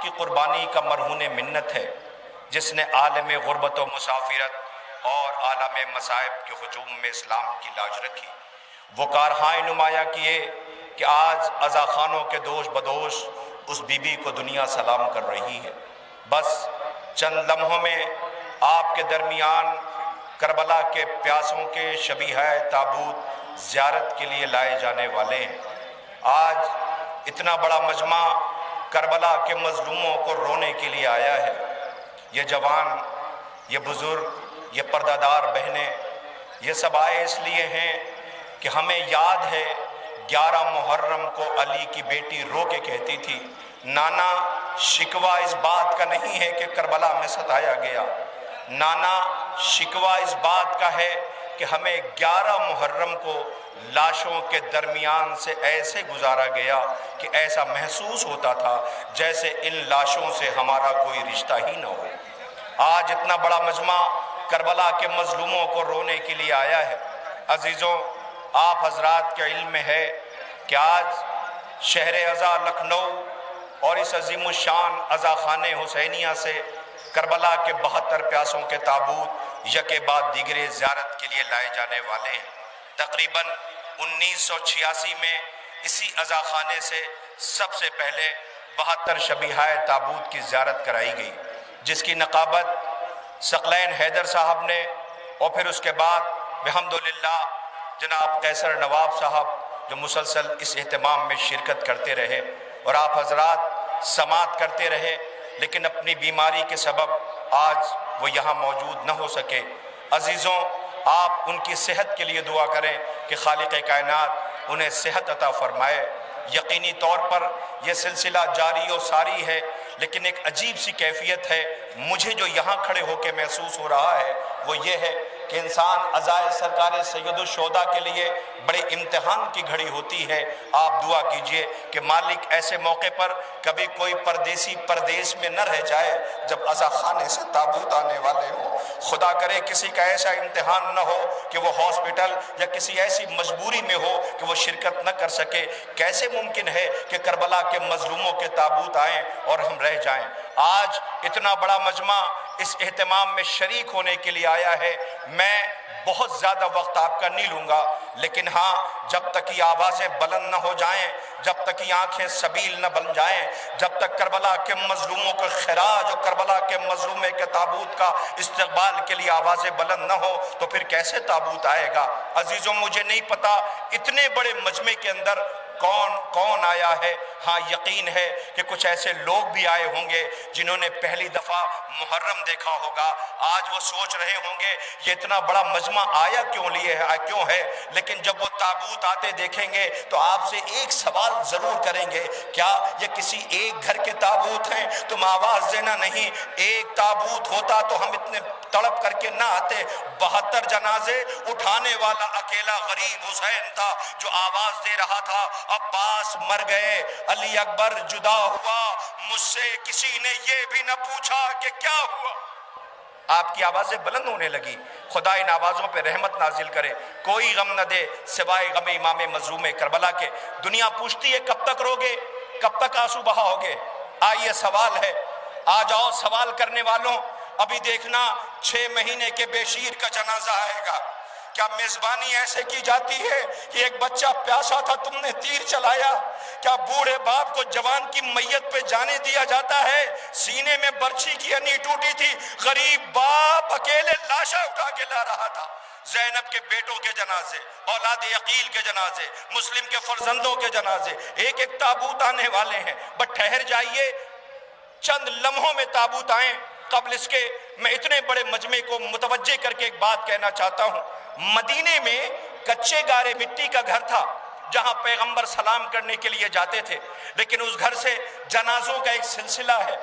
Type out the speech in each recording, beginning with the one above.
کی قربانی کا مرہون منت ہے، جس نے عالم غربت و مسافرت اور عالم مصائب کے ہجوم میں اسلام کی لاج رکھی۔ وہ کارہائے نمایاں کیے کہ آج عزا خانوں کے دوش بدوش اس بی بی کو دنیا سلام کر رہی ہے۔ بس چند لمحوں میں آپ کے درمیان کربلا کے پیاسوں کے شبیہ تابوت زیارت کے لیے لائے جانے والے ہیں۔ آج اتنا بڑا مجمع کربلا کے مظلوموں کو رونے کے لیے آیا ہے۔ یہ جوان، یہ بزرگ، یہ پردہ دار بہنیں، یہ سب آئے اس لیے ہیں کہ ہمیں یاد ہے 11 محرم کو علی کی بیٹی رو کے کہتی تھی، نانا شکوہ اس بات کا نہیں ہے کہ کربلا میں ستایا گیا، نانا شکوہ اس بات کا ہے کہ ہمیں 11 محرم کو لاشوں کے درمیان سے ایسے گزارا گیا کہ ایسا محسوس ہوتا تھا جیسے ان لاشوں سے ہمارا کوئی رشتہ ہی نہ ہو۔ آج اتنا بڑا مجمع کربلا کے مظلوموں کو رونے کے لیے آیا ہے۔ عزیزوں، آپ حضرات کے علم میں ہے کہ آج شہر عزا لکھنؤ اور اس عظیم الشان عزا خانہ حسینیہ سے کربلا کے 72 پیاسوں کے تابوت یکے بعد دیگرے زیارت کے لیے لائے جانے والے ہیں۔ تقریباً 1986 میں اسی عزا خانے سے سب سے پہلے 72 شبیہ تابوت کی زیارت کرائی گئی، جس کی نقابت ثقلین حیدر صاحب نے، اور پھر اس کے بعد بحمدللہ جناب قیصر نواب صاحب جو مسلسل اس اہتمام میں شرکت کرتے رہے، اور آپ حضرات سماعت کرتے رہے، لیکن اپنی بیماری کے سبب آج وہ یہاں موجود نہ ہو سکے۔ عزیزوں، آپ ان کی صحت کے لیے دعا کریں کہ خالق کائنات انہیں صحت عطا فرمائے۔ یقینی طور پر یہ سلسلہ جاری و ساری ہے، لیکن ایک عجیب سی کیفیت ہے مجھے جو یہاں کھڑے ہو کے محسوس ہو رہا ہے، وہ یہ ہے کہ انسان عزائے سرکار سید الشہداء کے لیے بڑے امتحان کی گھڑی ہوتی ہے۔ آپ دعا کیجئے کہ مالک ایسے موقع پر کبھی کوئی پردیسی پردیس میں نہ رہ جائے جب عزا خانے سے تابوت آنے والے ہوں۔ خدا کرے کسی کا ایسا امتحان نہ ہو کہ وہ ہاسپٹل یا کسی ایسی مجبوری میں ہو کہ وہ شرکت نہ کر سکے۔ کیسے ممکن ہے کہ کربلا کے مظلوموں کے تابوت آئیں اور ہم رہ جائیں؟ آج اتنا بڑا مجمع اس اہتمام میں شریک ہونے کے لیے آیا ہے۔ میں بہت زیادہ وقت آپ کا نہیں لوں گا، لیکن ہاں، جب تک یہ آوازیں بلند نہ ہو جائیں، جب تک یہ آنکھیں سبیل نہ بن جائیں، جب تک کربلا کے مظلوموں کا خراج اور کربلا کے مظلومے کے تابوت کا استقبال کے لیے آوازیں بلند نہ ہو تو پھر کیسے تابوت آئے گا؟ عزیزوں، مجھے نہیں پتا اتنے بڑے مجمع کے اندر کون آیا ہے۔ ہاں، یقین ہے کہ کچھ ایسے لوگ بھی آئے ہوں گے جنہوں نے پہلی دفعہ محرم دیکھا ہوگا۔ آج وہ سوچ رہے ہوں گے یہ اتنا بڑا مجمع آیا کیوں ہے، لیکن جب وہ تابوت آتے دیکھیں گے تو آپ سے ایک سوال ضرور کریں گے، کیا یہ کسی ایک گھر کے تابوت ہیں؟ تم آواز دینا نہیں، ایک تابوت ہوتا تو ہم اتنے تڑپ کر کے نہ آتے۔ 72 جنازے اٹھانے والا اکیلا غریب حسین تھا جو آواز دے رہا تھا، عباس مر گئے، علی اکبر جدا ہوا، مجھ سے کسی نے یہ بھی نہ پوچھا کہ کیا ہوا۔ آپ کی آوازیں بلند ہونے لگی۔ خدا ان آوازوں پہ رحمت نازل کرے، کوئی غم نہ دے سوائے غم امام مظلوم کربلا کے۔ دنیا پوچھتی ہے کب تک روگے، کب تک آنسو بہا ہوگے؟ آئیے سوال ہے، آ جاؤ سوال کرنے والوں، ابھی دیکھنا 6 مہینے کے بے شیر کا جنازہ آئے گا۔ کیا میزبانی ایسے کی جاتی ہے کہ ایک بچہ پیاسا تھا تم نے تیر چلایا؟ کیا بوڑھے باپ کو جوان کی میت پہ جانے دیا جاتا ہے؟ سینے میں برچھی کی ہنی ٹوٹی تھی، غریب باپ اکیلے لاشیں اٹھا کے لا رہا تھا۔ زینب کے بیٹوں کے جنازے، اولاد عقیل کے جنازے، مسلم کے فرزندوں کے جنازے، ایک ایک تابوت آنے والے ہیں۔ بٹ ٹھہر جائیے، چند لمحوں میں تابوت آئیں، قبل اس کے میں اتنے بڑے مجمع کو متوجہ کر کے ایک بات کہنا چاہتا ہوں۔ مدینے میں کچے گارے مٹی کا گھر تھا جہاں پیغمبر سلام کرنے کے لیے جاتے تھے، لیکن اس گھر سے جنازوں کا ایک سلسلہ ہے۔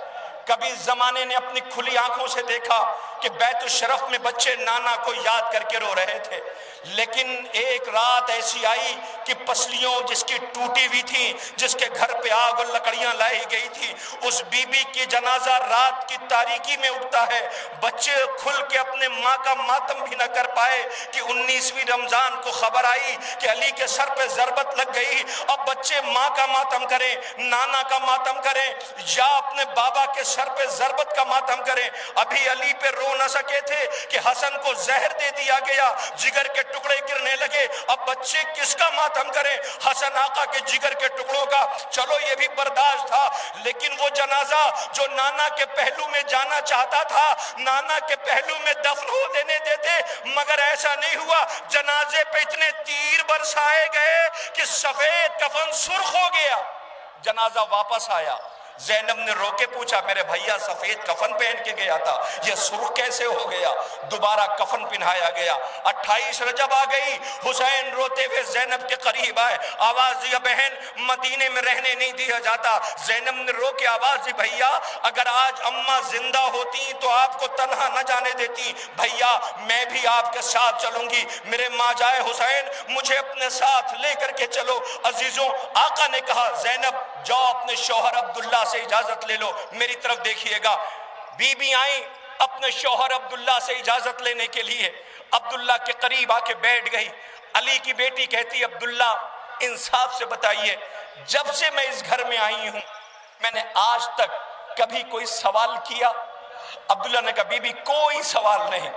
کبھی زمانے نے اپنی کھلی آنکھوں سے دیکھا کہ بیت الشرف میں بچے نانا کو یاد کر کے رو رہے تھے، لیکن ایک رات ایسی آئی کہ پسلیوں جس کی ٹوٹی ہوئی تھی، جس کے گھر پہ آگ اور لکڑیاں لائی گئی تھی، اس بی بی کی جنازہ رات کی تاریکی میں اٹھتا ہے۔ بچے کھل کے اپنے ماں کا ماتم بھی نہ کر پائے کہ 19ویں رمضان کو خبر آئی کہ علی کے سر پہ ضربت لگ گئی۔ اب بچے ماں کا ماتم کریں، نانا کا ماتم کریں، یا اپنے بابا کے سر پہ ضربت کا ماتم کریں۔ ابھی علی پہ رو نہ سکے تھے کہ حسن کو زہر دے دیا گیا، جگر کے ٹکڑے گرنے لگے۔ اب بچے کس کا ماتم کریں؟ حسن آقا کے جگر کے ٹکڑوں کا۔ چلو یہ بھی برداشت تھا، لیکن وہ جنازہ جو نانا کے پہلو میں جانا چاہتا تھا، نانا کے پہلو میں دفن ہو دینے دیتے، مگر ایسا نہیں ہوا۔ جنازے پہ اتنے تیر برسائے گئے کہ سفید کفن سرخ ہو گیا۔ جنازہ واپس آیا، زینب نے رو کے پوچھا میرے بھیا سفید کفن پہن کے گیا تھا، یہ سرخ کیسے ہو گیا؟ دوبارہ کفن پہنایا گیا۔ 28 رجب آ گئی، حسین روتے ہوئے زینب کے قریب آئے، آواز دیا بہن مدینے میں رہنے نہیں دیا جاتا۔ زینب نے رو کے آواز دی بھیا اگر آج اماں زندہ ہوتی تو آپ کو تنہا نہ جانے دیتی، بھیا میں بھی آپ کے ساتھ چلوں گی، میرے ماں جائے حسین مجھے اپنے ساتھ لے کر کے چلو۔ عزیزوں آقا نے کہا زینب جاؤ اپنے شوہر عبداللہ سے اجازت لے لو۔ میری طرف دیکھیے گا، بی بی آئیں اپنے شوہر عبداللہ سے اجازت لینے کے لیے، عبداللہ کے قریب آ کے بیٹھ گئی۔ علی کی بیٹی کہتی عبداللہ انصاف سے بتائیے جب سے میں اس گھر میں آئی ہوں میں نے آج تک کبھی کوئی سوال کیا؟ عبداللہ نے کہا بی بی کوئی سوال نہیں۔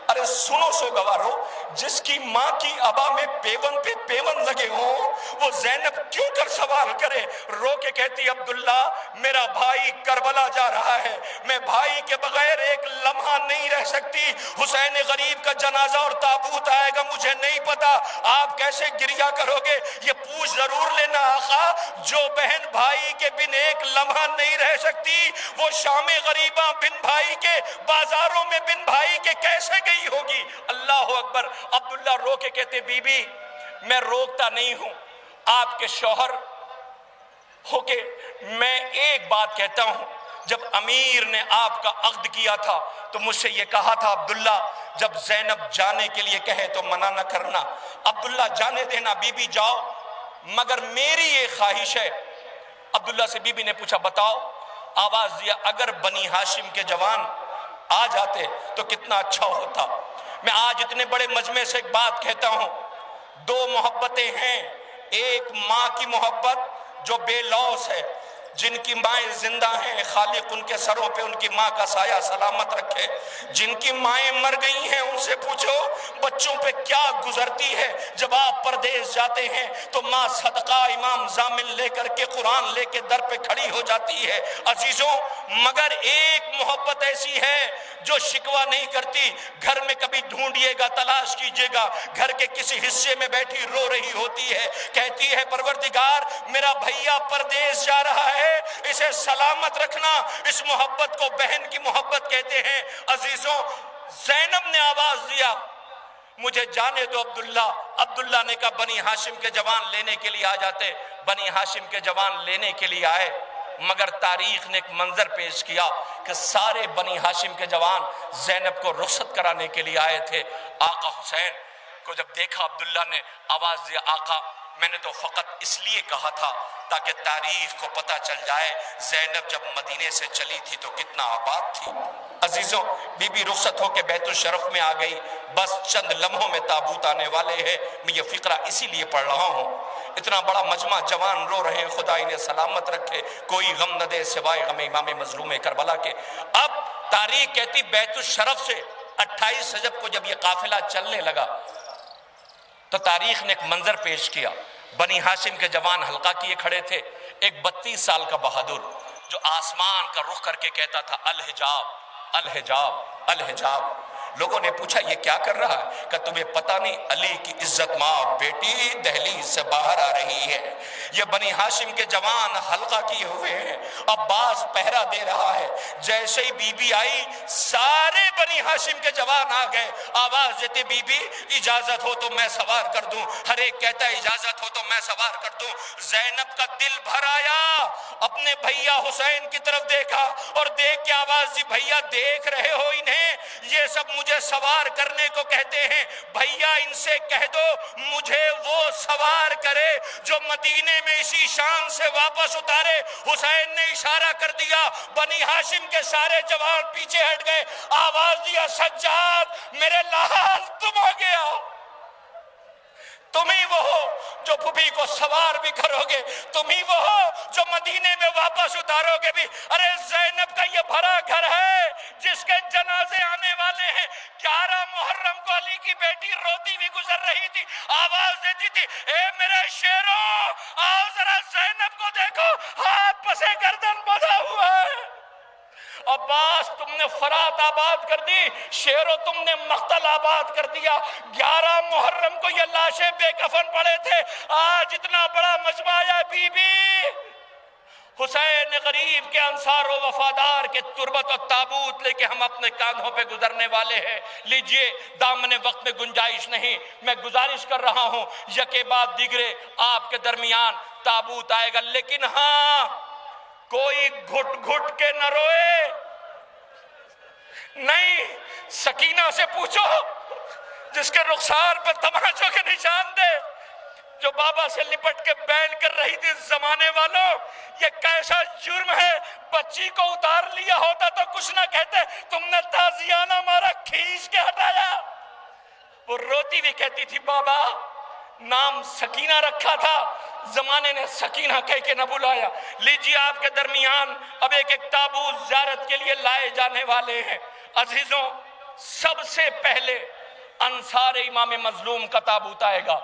ارے سنو سو گوارو، جس کی ماں کی ابا میں پیون پہ پیون لگے ہوں وہ زینب کیوں کر سوال کرے؟ رو کے کہتی عبداللہ میرا بھائی کربلا جا رہا ہے، میں بھائی کے بغیر ایک لمحہ نہیں رہ سکتی۔ حسین غریب کا جنازہ اور تابوت آئے گا مجھے نہیں پتا آپ کیسے گریہ کرو گے، یہ پوچھ ضرور لینا آقا جو بہن بھائی کے بن ایک لمحہ نہیں رہ سکتی وہ شام غریبہ بن بھائی کے بازاروں میں بن بھائی کے کیسے گئی ہوگی؟ اللہ اکبر۔ عبداللہ رو کے کہتے بی بی میں روکتا نہیں ہوں آپ کے شوہر ہو کے، میں ایک بات کہتا ہوں، جب امیر نے آپ کا عقد کیا تھا تو مجھ سے یہ کہا تھا عبداللہ جب زینب جانے کے لیے کہے تو منع نہ کرنا، عبداللہ جانے دینا، بی بی جاؤ، مگر میری یہ خواہش ہے۔ عبداللہ سے بی بی نے پوچھا بتاؤ، آواز دیا اگر بنی ہاشم کے جوان آ جاتے تو کتنا اچھا ہوتا۔ میں آج اتنے بڑے مجمع سے ایک بات کہتا ہوں، دو محبتیں ہیں، ایک ماں کی محبت جو بے لوث ہے، جن کی مائیں زندہ ہیں خالق ان کے سروں پہ ان کی ماں کا سایہ سلامت رکھے، جن کی مائیں مر گئی ہیں ان سے پوچھو بچوں پہ کیا گزرتی ہے۔ جب آپ پردیس جاتے ہیں تو ماں صدقہ امام زامن لے کر کے قرآن لے کے در پہ کھڑی ہو جاتی ہے۔ عزیزوں مگر ایک محبت ایسی ہے جو شکوہ نہیں کرتی، گھر میں کبھی ڈھونڈیے گا تلاش کیجئے گا، گھر کے کسی حصے میں بیٹھی رو رہی ہوتی ہے، کہتی ہے پروردگار میرا بھیا پردیس جا رہا ہے اسے سلامت رکھنا۔ اس محبت کو بہن کی محبت کہتے ہیں۔ عزیزوں زینب نے آواز دیا مجھے جانے دو عبداللہ۔ عبداللہ نے کہا بنی ہاشم کے جوان لینے کے لیے آ جاتے، بنی ہاشم کے جوان لینے کے لیے آئے، مگر تاریخ نے ایک منظر پیش کیا کہ سارے بنی ہاشم کے جوان زینب کو رخصت کرانے کے لیے آئے تھے۔ آقا حسین کو جب دیکھا عبداللہ نے آواز دیا آقا میں نے تو فقط اس لیے کہا تھا تاکہ تاریخ کو پتہ چل جائے زینب جب مدینے سے چلی تھی تو کتنا آباد تھی۔ عزیزوں بی بی رخصت ہو کے بیت الشرف میں آ گئی، بس چند لمحوں میں تابوت آنے والے ہیں۔ میں یہ فقرہ اسی لیے پڑھ رہا ہوں، اتنا بڑا مجمع جوان رو رہے ہیں، خدا انہیں سلامت رکھے، کوئی غم نہ دے سوائے غم امام مظلوم کربلا کے۔ اب تاریخ کہتی بیت الشرف سے 28 رجب کو جب یہ قافلہ چلنے لگا تو تاریخ نے ایک منظر پیش کیا، بنی ہاشم کے جوان حلقہ کیے کھڑے تھے، ایک 32 سال کا بہادر جو آسمان کا رخ کر کے کہتا تھا الحجاب الحجاب الحجاب، لوگوں نے پوچھا یہ کیا کر رہا ہے؟ کہ تمہیں پتہ نہیں علی کی عزت ماں بیٹی دہلیز سے باہر آ رہی ہے، یہ بنی ہاشم کے جوان حلقہ کیے ہوئے ہیں، عباس پہرا دے رہا ہے۔ جیسے ہی بی بی آئی سارے بنی ہاشم کے جوان آ گئے، آواز دیتے بی بی اجازت ہو تو میں سوار کر دوں، ہر ایک کہتا ہے اجازت ہو تو میں سوار کر دوں۔ زینب کا دل بھر آیا، اپنے بھیا حسین کی طرف دیکھا اور دیکھ کے آواز دی بھیا دیکھ رہے ہو انہیں، یہ سب مجھے سوار کرنے کو کہتے ہیں، بھیا ان سے کہہ دو مجھے وہ سوار کرے جو مدینے میں اسی شان سے واپس اتارے۔ حسین نے اشارہ کر دیا، بنی ہاشم کے سارے جوان پیچھے ہٹ گئے، آواز دیا سجاد میرے لال تم آ گیا، تم ہی وہ ہو جو پھوپھی کو سوار بھی کرو گے، تم ہی وہ ہو جو مدینے میں واپس اتارو گے بھی۔ ارے زینب کا یہ بھرا گھر ہے جس کے جنازے آنے والے ہیں، 11 محرم کو علی کی بیٹی روتی بھی گزر رہی تھی، آواز دیتی تھی اے میرے شیرو آؤ ذرا زینب کو دیکھو، ہاتھ پسے گردن بندھا ہوا ہے۔ عباس تم نے فرات آباد کر دی، شیرو تم نے مقتل آباد کر دیا۔ 11 محرم کو یہ لاشیں بے کفن پڑے تھے، آج اتنا بڑا مجمع آیا۔ بی بی حسین غریب کے انصار و وفادار کے تربت و تابوت لے کے ہم اپنے کاندھوں پہ گزرنے والے ہیں، لیجئے دامن وقت میں گنجائش نہیں، میں گزارش کر رہا ہوں یکے بعد دیگرے آپ کے درمیان تابوت آئے گا، لیکن ہاں کوئی گھٹ گھٹ کے نہ روئے، نہیں سکینہ سے پوچھو جس کے رخسار پہ تماچوں کے نشان دے، جو بابا سے لپٹ کے بین کر رہی تھی زمانے والوں، یہ کیسا جرم ہے، بچی کو اتار لیا ہوتا تو کچھ نہ کہتے، تم نے تازیانہ مارا کھینچ کے ہٹایا۔ وہ روتی بھی کہتی تھی بابا نام سکینہ رکھا تھا، زمانے نے سکینہ کہہ کے نہ بلایا۔ لیجیے آپ کے درمیان اب ایک تابوت زیارت کے لیے لائے جانے والے ہیں۔ عزیزوں سب سے پہلے انصار امام مظلوم کا تابوت آئے گا،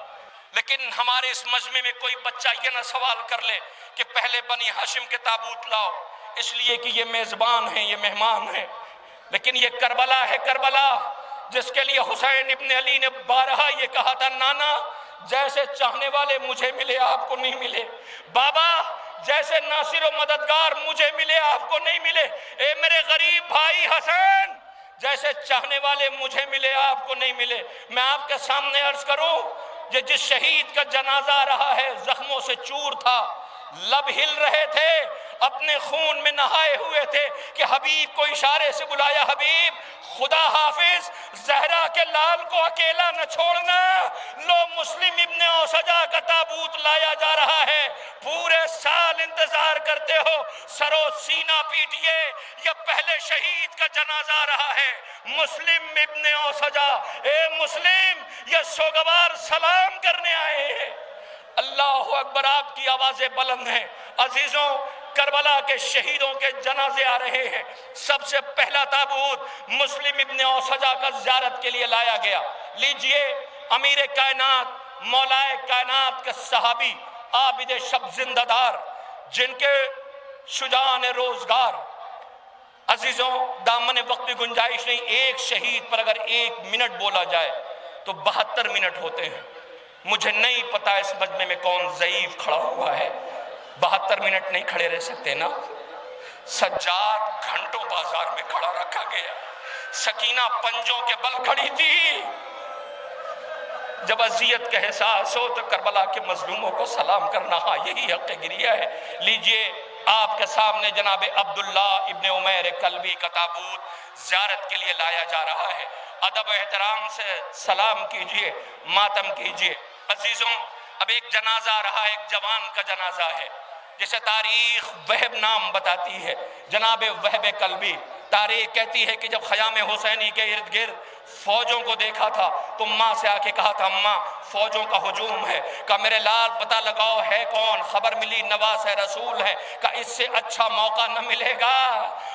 لیکن ہمارے اس مجمع میں کوئی بچہ یہ نہ سوال کر لے کہ پہلے بنی ہاشم کے تابوت لاؤ، اس لیے کہ یہ میزبان ہیں، یہ مہمان ہیں، لیکن یہ کربلا ہے، کربلا جس کے لیے حسین ابن علی نے بارہا یہ کہا تھا نانا جیسے چاہنے والے مجھے ملے آپ کو نہیں ملے، بابا جیسے ناصر و مددگار مجھے ملے آپ کو نہیں ملے، اے میرے غریب بھائی حسین جیسے چاہنے والے مجھے ملے آپ کو نہیں ملے۔ میں آپ کے سامنے عرض کروں یہ جس شہید کا جنازہ رہا ہے زخموں سے چور تھا، لب ہل رہے تھے، اپنے خون میں نہائے ہوئے تھے کہ حبیب کو اشارے سے بلایا، حبیب خدا حافظ زہرا کے لال کو اکیلا نہ چھوڑنا، لو مسلم ابن اوسجا کا تابوت لایا جا رہا ہے، پورے سال انتظار کرتے ہو، سرو سینہ پیٹیے، یہ پہلے شہید کا جنازہ رہا ہے، مسلم ابن اوسجا، اے مسلم یہ سوگوار سلام کرنے آئے ہیں۔ اللہ اکبر، آپ کی آوازیں بلند ہیں۔ عزیزوں کربلا کے شہیدوں کے جنازے آ رہے ہیں، سب سے پہلا تابوت مسلم ابن اوسجا کا زیارت کے لیے لایا گیا۔ لیجئے امیر کائنات مولائے کائنات کے صحابی عابد شب زندہ دار جن کے شجاعان روزگار، عزیزوں دامن وقت کی گنجائش نہیں، ایک شہید پر اگر 1 منٹ بولا جائے تو 72 منٹ ہوتے ہیں۔ مجھے نہیں پتا اس مجمع میں کون ضعیف کھڑا ہوا ہے، 72 منٹ نہیں کھڑے رہ سکتے نا۔ سجاد گھنٹوں بازار میں کھڑا رکھا گیا، سکینہ پنجوں کے بل کھڑی تھی۔ جب اذیت کا احساس ہو تو کربلا کے مظلوموں کو سلام کرنا، ہاں یہی حق گریہ ہے۔ لیجئے آپ کے سامنے جناب عبداللہ ابن عمیر کلبی کا تابوت زیارت کے لیے لایا جا رہا ہے، ادب و احترام سے سلام کیجئے، ماتم کیجئے۔ عزیزوں اب ایک جنازہ آ رہا ہے، ایک جوان کا جنازہ ہے جسے تاریخ وہب نام بتاتی ہے، جناب وہب کلبی۔ تاریخ کہتی ہے کہ جب خیام حسینی کے ارد گرد فوجوں کو دیکھا تھا تو ماں سے آ کے کہا تھا اماں فوجوں کا ہجوم ہے، کہا میرے لال پتہ لگاؤ ہے کون، خبر ملی نواز رسول ہے، کہا اس سے اچھا موقع نہ ملے گا۔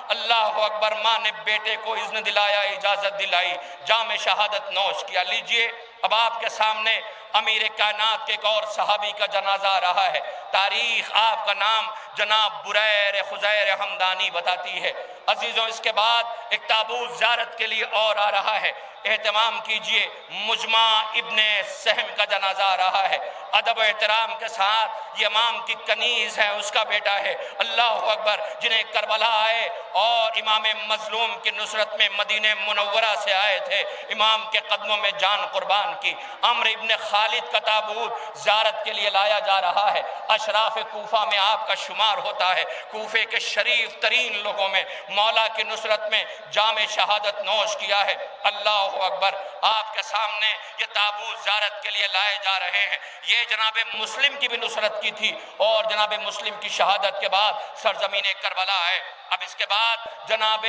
اللہ اکبر، ماں نے بیٹے کو اذن دلایا، اجازت دلائی، جام شہادت نوش کیا۔ لیجئے اب آپ کے سامنے امیر کائنات کے ایک اور صحابی کا جنازہ آ رہا ہے، تاریخ آپ کا نام جناب بریر خزیر حمدانی بتاتی ہے۔ عزیزوں اس کے بعد ایک تابوت زیارت کے لیے اور آ رہا ہے، اہتمام کیجئے، مجمع ابن سہم کا جنازہ آ رہا ہے، ادب و احترام کے ساتھ یہ امام کی کنیز ہے، اس کا بیٹا ہے، اللہ اکبر، جنہیں کربلا آئے اور امام مظلوم کی نصرت میں مدینہ منورہ سے آئے تھے، امام کے قدموں میں جان قربان کی۔ عمرو ابن خالد کا تابوت زیارت کے لیے لایا جا رہا ہے، اشراف کوفہ میں آپ کا شمار ہوتا ہے، کوفے کے شریف ترین لوگوں میں مولا کی نصرت میں جام شہادت نوش کیا ہے۔ اللہ اکبر، آپ کے سامنے یہ تابوت زیارت کے لیے لائے جا رہے ہیں۔ یہ جناب مسلم کی بھی نصرت کی تھی اور جناب مسلم کی شہادت کے بعد سرزمین کربلا ہے۔ اب اس کے بعد جناب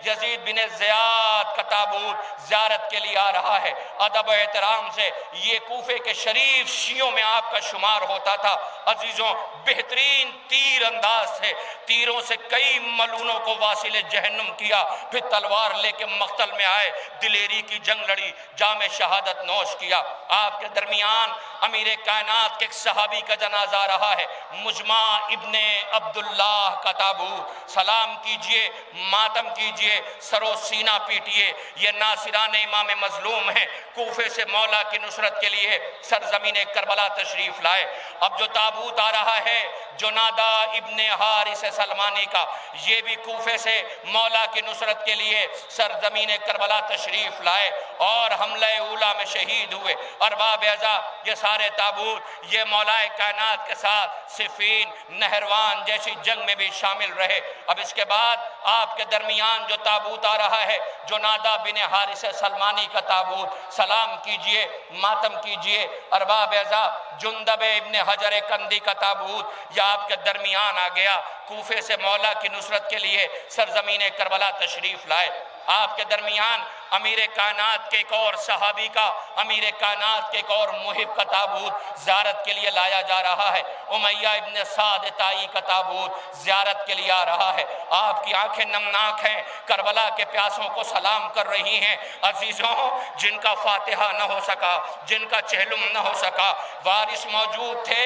یزید بن زیاد کا تابوت زیارت کے لیے آ رہا ہے، ادب و احترام سے یہ کوفے کے شریف شیعوں میں آپ کا شمار ہوتا تھا۔ عزیزوں بہترین تیر انداز سے تیروں سے کئی ملونوں کو واصل جہنم کیا، پھر تلوار لے کے مقتل میں آئے، دلیری کی جنگ لڑی، جام شہادت نوش کیا۔ آپ کے درمیان امیر کائنات کے ایک صحابی کا جنازہ آ رہا ہے، مجمع ابن عبداللہ کا تابوت، سلام کیجئے، ماتم کیجئے، سر و سینہ پیٹئے، یہ ناصران امام مظلوم ہیں، کوفے سے مولا کی نصرت کے لیے سرزمین کربلا تشریف لائے۔ اب جو تابوت آ رہا ہے جنادہ ابن حارث سلمانی کا، یہ بھی کوفے سے مولا کی نصرت کے لیے سرزمین کربلا تشریف لائے اور حملہ اولا میں شہید ہوئے۔ ارباب اعزاز، یہ سارے تابوت یہ مولا کائنات کے ساتھ صفین، نہروان جیسی جنگ میں بھی شامل رہے۔ اب اس کے بعد آپ کے درمیان جو تابوت آ رہا ہے جنادہ بن حارث سلمانی کا تابوت، سلام کیجئے، ماتم کیجئے۔ ارباب اعزاز، جندب ابن حجر کندی کا تابوت یہ آپ کے درمیان آ گیا، کوفے سے مولا کی نصرت کے لیے سرزمین کربلا تشریف لائے۔ آپ کے درمیان امیر کائنات کے ایک اور صحابی کا، امیر کائنات کے ایک اور محب کا تابوت زیارت کے لیے لایا جا رہا ہے، امیہ ابن سعد طائی کا تابوت زیارت کے لیے آ رہا ہے۔ آپ کی آنکھیں نمناک ہیں، کربلا کے پیاسوں کو سلام کر رہی ہیں۔ عزیزوں، جن کا فاتحہ نہ ہو سکا، جن کا چہلم نہ ہو سکا، وارث موجود تھے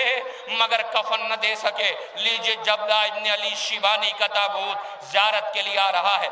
مگر کفن نہ دے سکے، لیجئے جبلہ ابن علی شیبانی کا تابوت زیارت کے لیے آ رہا ہے۔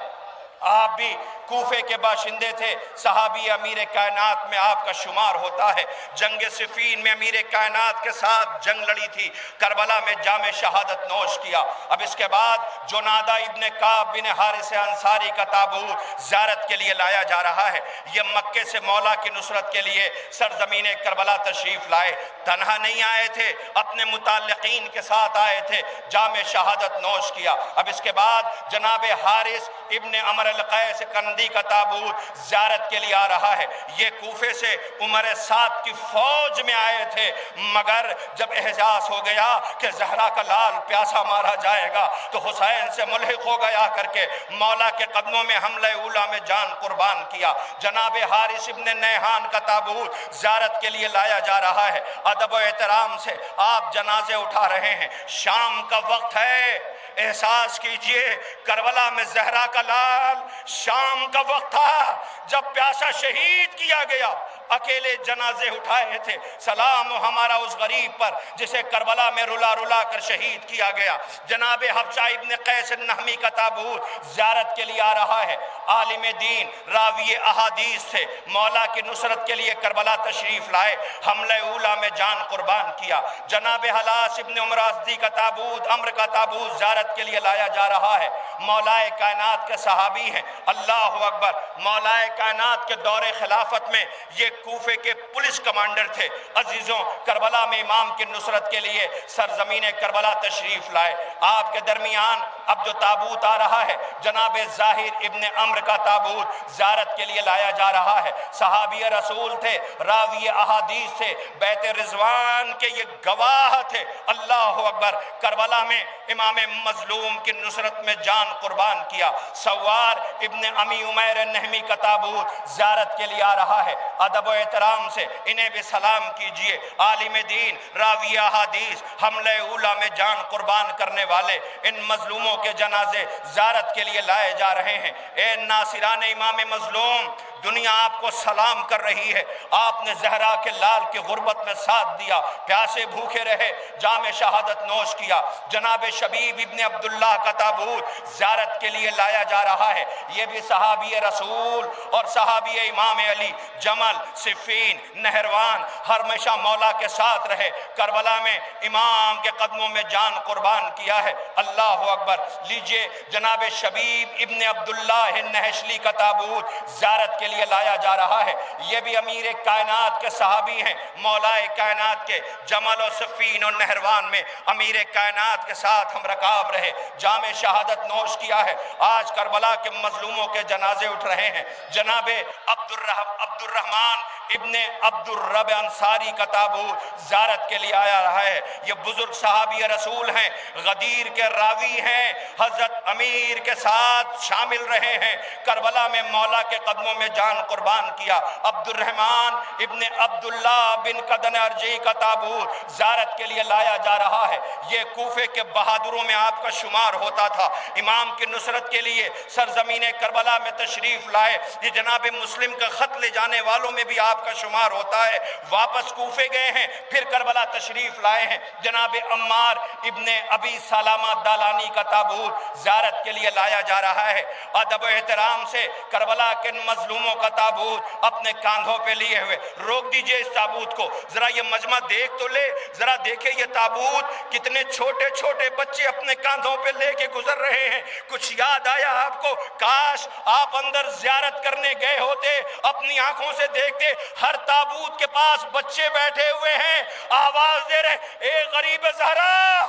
آپ بھی کوفے کے باشندے تھے، صحابی امیر کائنات میں آپ کا شمار ہوتا ہے، جنگ صفین میں امیر کائنات کے ساتھ جنگ لڑی تھی، کربلا میں جام شہادت نوش کیا۔ اب اس کے بعد جنادہ ابن کعب بن حارث انصاری کا تابوت زیارت کے لیے لایا جا رہا ہے، یہ مکے سے مولا کی نصرت کے لیے سرزمین کربلا تشریف لائے، تنہا نہیں آئے تھے، اپنے متعلقین کے ساتھ آئے تھے، جام شہادت نوش کیا۔ اب اس کے بعد جناب حارث ابن عمر القیس کندی کا تابوت زیارت کے لیے آ رہا ہے، یہ کوفے سے عمر سعد کی فوج میں آئے تھے، مگر جب احساس ہو گیا کہ زہرا کا لال پیاسا مارا جائے گا تو حسین سے ملحق ہو گیا کر کے مولا کے قدموں میں حملہ اولا میں جان قربان کیا۔ جناب حارث ابن نیحان کا تابوت زیارت کے لیے لایا جا رہا ہے، ادب و احترام سے آپ جنازے اٹھا رہے ہیں، شام کا وقت ہے، احساس کیجئے کربلا میں زہرا کا لال، شام کا وقت تھا جب پیاسا شہید کیا گیا، اکیلے جنازے اٹھائے تھے، سلام ہمارا اس غریب پر جسے کربلا میں رلا رلا کر شہید کیا گیا۔ جناب حبشہ ابن قیس النہمی کا تابوت زیارت کے لیے آ رہا ہے، عالم دین راوی احادیث سے مولا کی نصرت کے لیے کربلا تشریف لائے، حملہ اولا میں جان قربان کیا۔ جناب حلاس ابن عمرازدی کا تابوت، عمر کا تابوت زیارت کے لیے لایا جا رہا ہے، مولا کائنات کے صحابی ہیں، اللہ اکبر، مولا کائنات کے دور خلافت میں یہ کوفے کے پولیس کمانڈر تھے۔ عزیزوں، کربلا میں امام کی نصرت کے لیے سرزمین کربلا تشریف لائے۔ آپ کے درمیان اب جو تابوت آ رہا ہے جناب ظاہر ابن عمر کا تابوت زیارت کے لیے لایا جا رہا ہے، صحابی رسول تھے، راوی احادیث تھے، بیت رضوان کے یہ گواہ تھے، اللہ اکبر، کربلا میں امام مظلوم کی نصرت میں جان قربان کیا۔ سوار ابن امی عمیر نہمی کا تابوت زیارت کے لیے آ رہا ہے، ادب و احترام سے انہیں بھی سلام کیجئے، عالم دین راوی احادیث، حملہ اولا میں جان قربان کرنے والے، ان مظلوموں کے جنازے زیارت کے لیے لائے جا رہے ہیں۔ اے ناصران امام مظلوم، دنیا آپ کو سلام کر رہی ہے۔ آپ نے زہرا کے لال کی غربت میں ساتھ دیا، پیاسے بھوکے رہے، جام شہادت نوش کیا۔ جناب شبیب ابن عبداللہ کا تابوت زیارت کے لیے لایا جا رہا ہے۔ یہ بھی صحابی رسول اور صحابی امام علی، جمل، صفین، نہروان، ہمیشہ مولا کے ساتھ رہے، کربلا میں امام کے قدموں میں جان قربان کیا ہے۔ اللہ اکبر۔ لیجئے جناب شبیب ابن عبداللہ النہشلی کا تابوت زیارت کے لیے لایا جا رہا ہے۔ یہ بھی امیر کائنات کے صحابی ہیں، مولا کائنات کے، جمل و صفین اور نہروان میں امیر کائنات کے ساتھ ہم رکاب رہے، جام شہادت نوش کیا ہے۔ آج کربلا کے مظلوموں کے جنازے اٹھ رہے ہیں۔ جناب عبد الرحمن ابن عبد الرب انصاری کا تابوت زیارت کے لیے آیا رہا ہے۔ یہ بزرگ صحابی رسول ہیں، غدیر کے راوی ہیں، حضرت امیر کے ساتھ شامل رہے ہیں، کربلا میں مولا کے قدموں میں جان قربان کیا۔ عبد الرحمن ابن عبداللہ بن قدن ارجی کا تابوت زیارت کے لیے لایا جا رہا ہے۔ یہ کوفے کے بہادروں میں آپ کا شمار ہوتا تھا، امام کی نصرت کے لیے سرزمین کربلا میں تشریف لائے۔ یہ جناب مسلم کا خط لے جانے والوں میں بھی آپ کا شمار ہوتا ہے، واپس کوفے گئے ہیں، پھر کربلا تشریف لائے ہیں۔ جناب عمار ابن ابی سلامہ دالانی کا تابوت زیارت کے لیے لایا جا رہا ہے۔ ادب و احترام سے کربلا کے مظلوموں کا تابوت اپنے کاندھوں پہ لیے ہوئے، روک دیجئے اس تابوت کو، ذرا یہ مجمع دیکھ تو لے، ذرا دیکھیں یہ تابوت کتنے چھوٹے چھوٹے بچے اپنے کاندھوں پہ لے کے گزر رہے ہیں۔ کچھ یاد آیا آپ کو؟ کاش آپ اندر زیارت کرنے گئے ہوتے، اپنی آنکھوں سے دیکھتے، ہر تابوت کے پاس بچے بیٹھے ہوئے ہیں، آواز دے رہے، اے غریب زہرا،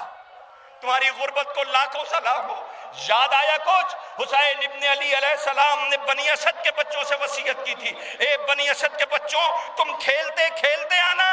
تمہاری غربت کو لاکھوں سلام ہو۔ یاد آیا کچھ؟ حسین ابن علی علیہ السلام نے بنی اسد کے بچوں سے وصیت کی تھی، اے بنی اسد کے بچوں، تم کھیلتے کھیلتے آنا،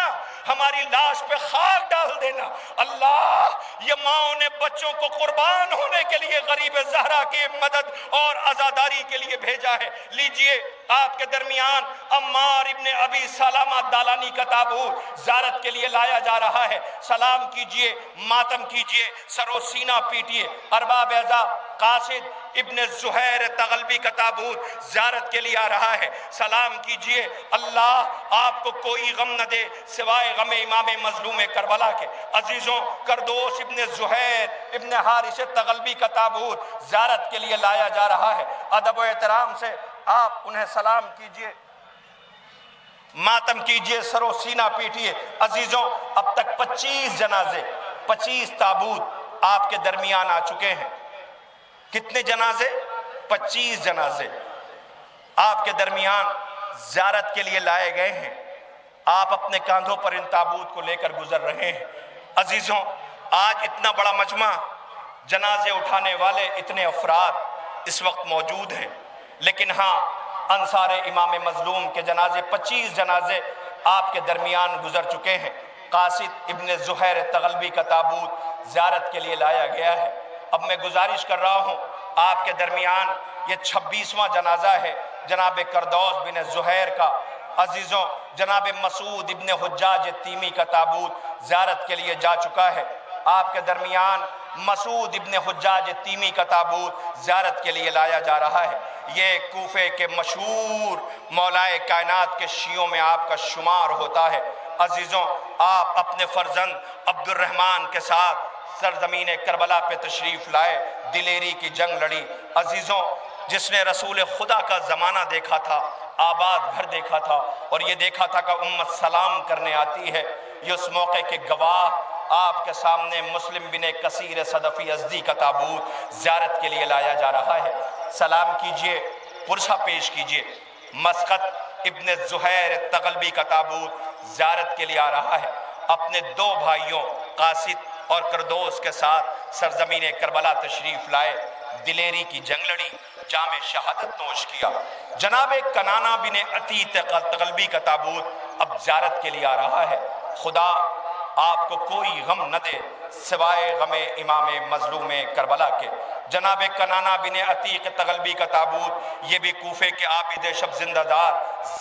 ہماری لاش پہ خاک ڈال دینا۔ اللہ، یہ ماؤں نے بچوں کو قربان ہونے کے لیے غریب زہرا کی مدد اور عزاداری کے لیے بھیجا ہے۔ لیجئے آپ کے درمیان عمار ابن ابی سلامہ دالانی کا تابوت زیارت کے لیے لایا جا رہا ہے۔ سلام کیجئے، ماتم کیجئے، سر و سینہ پیٹیے۔ ارباب اعزاز، قاصد ابن زہیر تغلبی کا تابوت زیارت کے لیے آ رہا ہے۔ سلام کیجئے، اللہ آپ کو کوئی غم نہ دے سوائے غم امام مظلوم کربلا کے۔ عزیزوں، کردوس ابن زہیر ابن حارث تغلبی کا تابوت زیارت کے لیے لایا جا رہا ہے۔ ادب و احترام سے آپ انہیں سلام کیجئے، ماتم کیجئے، سر و سینہ پیٹیے۔ عزیزوں، اب تک 25 تابوت آپ کے درمیان آ چکے ہیں۔ کتنے جنازے؟ 25 جنازے آپ کے درمیان زیارت کے لیے لائے گئے ہیں۔ آپ اپنے کاندھوں پر ان تابوت کو لے کر گزر رہے ہیں۔ عزیزوں، آج اتنا بڑا مجمع، جنازے اٹھانے والے اتنے افراد اس وقت موجود ہیں، لیکن ہاں، انصار امام مظلوم کے جنازے 25 جنازے آپ کے درمیان گزر چکے ہیں۔ قاصد ابن زہیر تغلبی کا تابوت زیارت کے لیے لایا گیا ہے۔ اب میں گزارش کر رہا ہوں، آپ کے درمیان یہ 26واں جنازہ ہے جناب کردوس بن زہیر کا۔ عزیزوں، جناب مسعود ابن حجاج تیمی کا تابوت زیارت کے لیے جا چکا ہے۔ آپ کے درمیان مسعود ابن حجاج تیمی کا تابوت زیارت کے لیے لایا جا رہا ہے۔ یہ کوفے کے مشہور مولائے کائنات کے شیعوں میں آپ کا شمار ہوتا ہے۔ عزیزوں، آپ اپنے فرزند عبد الرحمن کے ساتھ سرزمین کربلا پہ تشریف لائے، دلیری کی جنگ لڑی۔ عزیزوں، جس نے رسول خدا کا زمانہ دیکھا تھا، آباد گھر دیکھا تھا، اور یہ دیکھا تھا کہ امت سلام کرنے آتی ہے، یہ اس موقع کے گواہ آپ کے سامنے مسلم بن کثیر صدفی ازدی کا تابوت زیارت کے لیے لایا جا رہا ہے۔ سلام کیجئے، پرسہ پیش کیجئے۔ مسقط ابن زہیر تغلبی کا تابوت زیارت کے لیے آ رہا ہے۔ اپنے 2 بھائیوں قاصد اور کردوس کے ساتھ سرزمین کربلا تشریف لائے، دلیری کی جنگ لڑی، جام شہادت نوش کیا۔ جناب کنانہ بن عتیق تغلبی کا تابوت اب زیارت کے لیے آ رہا ہے۔ خدا آپ کو کوئی غم نہ دے سوائے غم امام مظلوم کربلا کے۔ جناب کنانہ بن عتیق تغلبی کا تابوت، یہ بھی کوفے کے عابد شب زندہ دار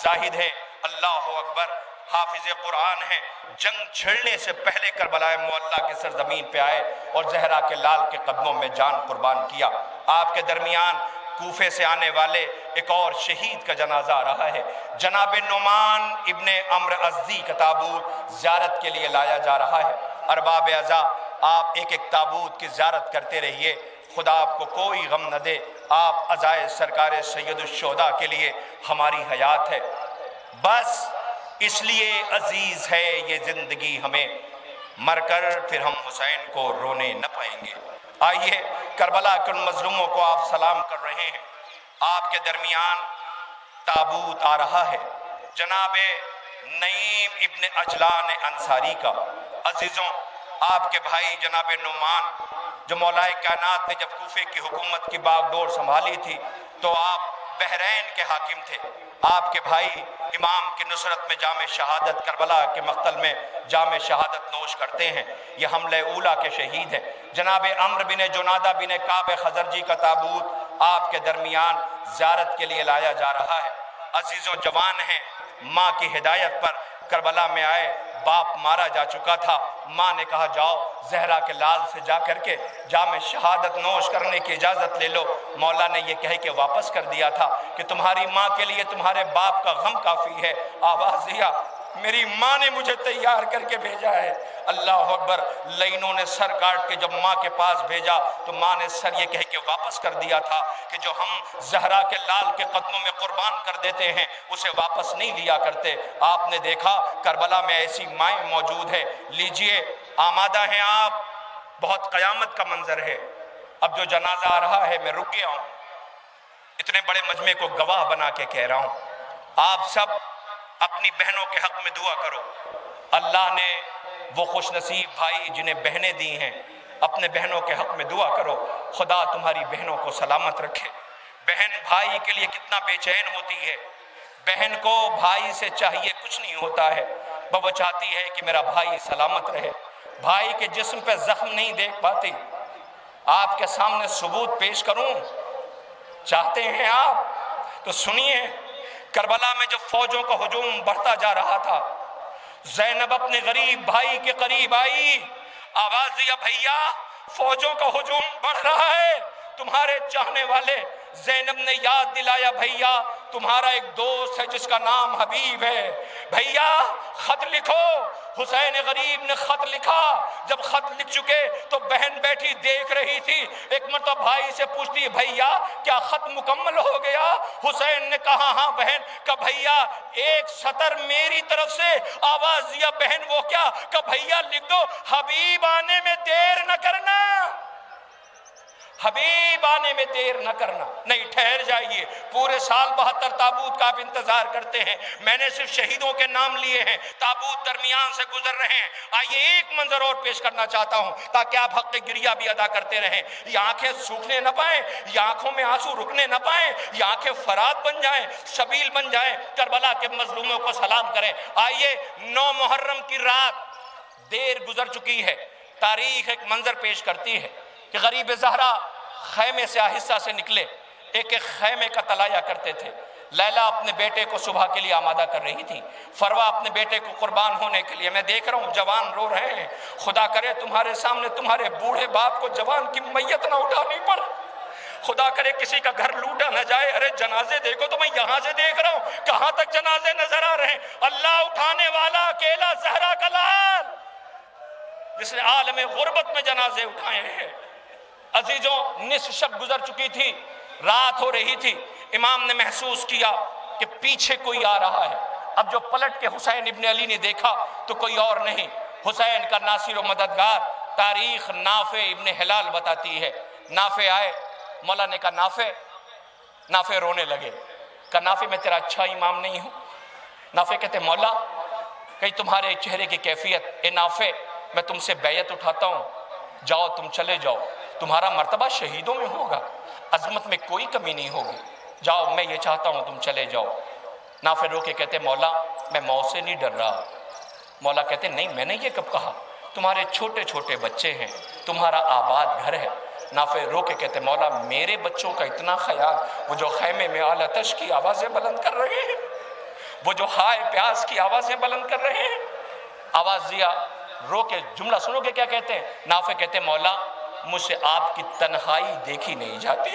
زاہد ہیں، اللہ اکبر، حافظ قرآن ہیں، جنگ چھڑنے سے پہلے کربلا معلیٰ کے سرزمین پہ آئے اور زہرا کے لال کے قدموں میں جان قربان کیا۔ آپ کے درمیان کوفے سے آنے والے ایک اور شہید کا جنازہ آ رہا ہے، جناب نعمان ابن عمرو ازدی کا تابوت زیارت کے لیے لایا جا رہا ہے۔ ارباب اعزاء، آپ ایک ایک تابوت کی زیارت کرتے رہیے، خدا آپ کو کوئی غم نہ دے۔ آپ عزائے سرکار سید الشہداء کے لیے ہماری حیات ہے، بس اس لیے عزیز ہے یہ زندگی ہمیں، مر کر پھر ہم حسین کو رونے نہ پائیں گے۔ آئیے کربلا کے ان مظلوموں کو آپ سلام کر رہے ہیں۔ آپ کے درمیان تابوت آ رہا ہے جناب نعیم ابن عجلان انصاری کا۔ عزیزوں، آپ کے بھائی جناب نعمان، جو مولا کائنات نے جب کوفے کی حکومت کی باغ ڈور سنبھالی تھی تو آپ بحرین کے حاکم تھے۔ آپ کے بھائی امام کی نصرت میں جام شہادت، کربلا کے مقتل میں جام شہادت نوش کرتے ہیں۔ یہ حملہ اولا کے شہید ہیں۔ جناب عمرو بن جنادہ بن کعب خزرجی کا تابوت آپ کے درمیان زیارت کے لیے لایا جا رہا ہے۔ عزیزوں، جوان ہیں، ماں کی ہدایت پر کربلا میں آئے، باپ مارا جا چکا تھا، ماں نے کہا جاؤ زہرا کے لال سے جا کر کے جام شہادت نوش کرنے کی اجازت لے لو۔ مولا نے یہ کہہ کے واپس کر دیا تھا کہ تمہاری ماں کے لیے تمہارے باپ کا غم کافی ہے۔ آواز دیا، میری ماں نے مجھے تیار کر کے بھیجا ہے۔ اللہ اکبر۔ لینوں نے سر کاٹ کے جب ماں کے پاس بھیجا تو ماں نے سر یہ کہہ کے واپس کر دیا تھا کہ جو ہم زہرا کے لال کے قدموں میں قربان کر دیتے ہیں اسے واپس نہیں لیا کرتے۔ آپ نے دیکھا کربلا میں ایسی مائیں موجود ہیں۔ لیجئے، آمادہ ہیں آپ؟ بہت قیامت کا منظر ہے۔ اب جو جنازہ آ رہا ہے میں رک گیا ہوں، اتنے بڑے مجمع کو گواہ بنا کے کہہ رہا ہوں، آپ سب اپنی بہنوں کے حق میں دعا کرو۔ اللہ نے وہ خوش نصیب بھائی جنہیں بہنیں دی ہیں، اپنے بہنوں کے حق میں دعا کرو، خدا تمہاری بہنوں کو سلامت رکھے۔ بہن بھائی کے لیے کتنا بے چین ہوتی ہے۔ بہن کو بھائی سے چاہیے کچھ نہیں ہوتا ہے، وہ چاہتی ہے کہ میرا بھائی سلامت رہے۔ بھائی کے جسم پہ زخم نہیں دیکھ پاتی، آپ کے سامنے ثبوت پیش کروں؟ چاہتے ہیں آپ تو سنیے۔ کربلا میں جب فوجوں کا ہجوم بڑھتا جا رہا تھا، زینب اپنے غریب بھائی کے قریب آئی، آواز دیا، بھیا فوجوں کا ہجوم بڑھ رہا ہے، تمہارے چاہنے والے۔ زینب نے یاد دلایا، بھیا تمہارا ایک دوست ہے جس کا نام حبیب ہے، بھیا خط لکھو۔ حسین غریب نے خط لکھا۔ جب خط لکھ چکے تو بہن بیٹھی دیکھ رہی تھی، ایک مرتبہ بھائی سے پوچھتی، بھیا کیا خط مکمل ہو گیا؟ حسین نے کہا ہاں بہن۔ کہ بھیا ایک سطر میری طرف سے۔ آواز دیا، بہن وہ کیا؟ کہ بھیا لکھ دو، حبیب آنے میں دیر نہ کرنا، حبیب آنے میں دیر نہ کرنا۔ نہیں، ٹھہر جائیے، پورے سال 72 تابوت کا آپ انتظار کرتے ہیں، میں نے صرف شہیدوں کے نام لیے ہیں، تابوت درمیان سے گزر رہے ہیں۔ آئیے ایک منظر اور پیش کرنا چاہتا ہوں تاکہ آپ حق گریہ بھی ادا کرتے رہیں۔ یہ آنکھیں سوکھنے نہ پائیں، یہ آنکھوں میں آنسو رکنے نہ پائیں، یہ آنکھیں فرات بن جائیں، سبیل بن جائیں، کربلا کے مظلوموں کو سلام کریں۔ آئیے، 9 محرم کی رات دیر گزر چکی ہے، تاریخ ایک منظر پیش کرتی ہے کہ غریب زہرا خیمے سے آہستہ سے نکلے، ایک ایک خیمے کا تلایا کرتے تھے۔ لیلا اپنے بیٹے کو صبح کے لیے آمادہ کر رہی تھی، فروا اپنے بیٹے کو قربان ہونے کے لیے۔ میں دیکھ رہا ہوں جوان رو رہے ہیں، خدا کرے تمہارے سامنے تمہارے بوڑھے باپ کو جوان کی میت نہ اٹھانی پڑے، خدا کرے کسی کا گھر لوٹا نہ جائے۔ ارے جنازے دیکھو تو میں یہاں سے دیکھ رہا ہوں، کہاں تک جنازے نظر آ رہے ہیں۔ اللہ اٹھانے والا اکیلا زہرا کا لال، جس نے عالم غربت میں جنازے اٹھائے ہیں۔ عزیزوں، نصف شب گزر چکی تھی، رات ہو رہی تھی، امام نے محسوس کیا کہ پیچھے کوئی آ رہا ہے۔ اب جو پلٹ کے حسین ابن علی نے دیکھا تو کوئی اور نہیں، حسین کا ناصر و مددگار۔ تاریخ نافع ابن ہلال بتاتی ہے، نافع آئے، مولا نے کہا نافع رونے لگے، کہا نافع میں تیرا اچھا امام نہیں ہوں؟ نافع کہتے مولا کہیں تمہارے چہرے کی کیفیت، اے نافع میں تم سے بیعت اٹھاتا ہوں، جاؤ تم چلے جاؤ، تمہارا مرتبہ شہیدوں میں ہوگا، عظمت میں کوئی کمی نہیں ہوگی، جاؤ میں یہ چاہتا ہوں تم چلے جاؤ۔ نافع رو کے کہتے مولا میں موت سے نہیں ڈر رہا۔ مولا کہتے نہیں، میں نے یہ کب کہا، تمہارے چھوٹے چھوٹے بچے ہیں، تمہارا آباد گھر ہے۔ نافع رو کے کہتے مولا میرے بچوں کا اتنا خیال، وہ جو خیمے میں اعلیٰ تش کی آوازیں بلند کر رہے ہیں، وہ جو ہائے پیاس کی آوازیں بلند کر رہے ہیں۔ آواز دیا، رو کے جملہ سنو گے کیا کہتے ہیں؟ نافع کہتے مولا مجھ سے آپ کی تنہائی دیکھی نہیں جاتی،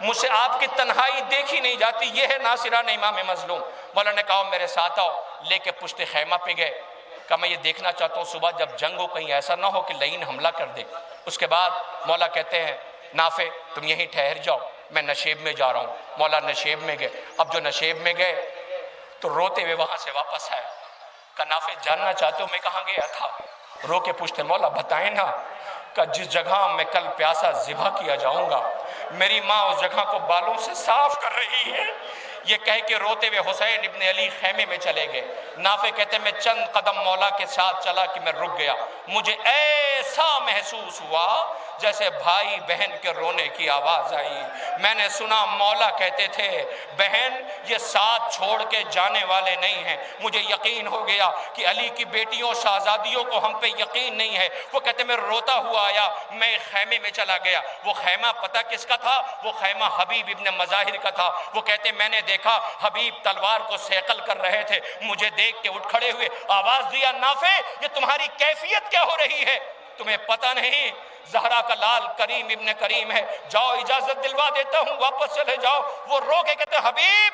مجھ سے آپ کی تنہائی دیکھی نہیں جاتی، یہ ہے ناصران امام مظلوم۔ مولا نے کہا میرے ساتھ آؤ، لے کے پشت خیمہ پہ گئے۔ کہا میں یہ دیکھنا چاہتا ہوں صبح جب جنگ ہو کہیں ایسا نہ ہو کہ لعین حملہ کر دے۔ اس کے بعد مولا کہتے ہیں نافع تم یہیں ٹھہر جاؤ، میں نشیب میں جا رہا ہوں۔ مولا نشیب میں گئے۔ اب جو نشیب میں گئے تو روتے ہوئے وہاں سے واپس آئے۔ کہا نافع جاننا چاہتے ہو میں کہاں گیا تھا؟ رو کے پوچھتے مولا بتائیں نا۔ کہ جس جگہ میں کل پیاسا ذبح کیا جاؤں گا میری ماں اس جگہ کو بالوں سے صاف کر رہی ہے۔ یہ کہہ کے روتے ہوئے حسین ابن علی خیمے میں چلے گئے۔ نافع کہتے میں چند قدم مولا کے ساتھ چلا کہ میں رک گیا، مجھے ایسا محسوس ہوا جیسے بھائی بہن کے رونے کی آواز آئی۔ میں نے سنا مولا کہتے تھے بہن یہ ساتھ چھوڑ کے جانے والے نہیں ہیں۔ مجھے یقین ہو گیا کہ علی کی بیٹیوں شہزادیوں کو ہم پہ یقین نہیں ہے۔ وہ کہتے میں روتا ہوا آیا، میں خیمے میں چلا گیا۔ وہ خیمہ پتہ کس کا تھا؟ وہ خیمہ حبیب ابن مظاہر کا تھا۔ وہ کہتے میں نے دیکھا حبیب تلوار کو سیقل کر رہے تھے، مجھے دیکھ کے اٹھ کھڑے ہوئے، آواز دیا نافع یہ تمہاری کیفیت کیا ہو رہی ہے؟ تمہیں پتہ نہیں زہرا کا لال کریم ابن کریم ہے، جاؤ اجازت دلوا دیتا ہوں واپس چلے جاؤ۔ وہ رو کے کہتے حبیب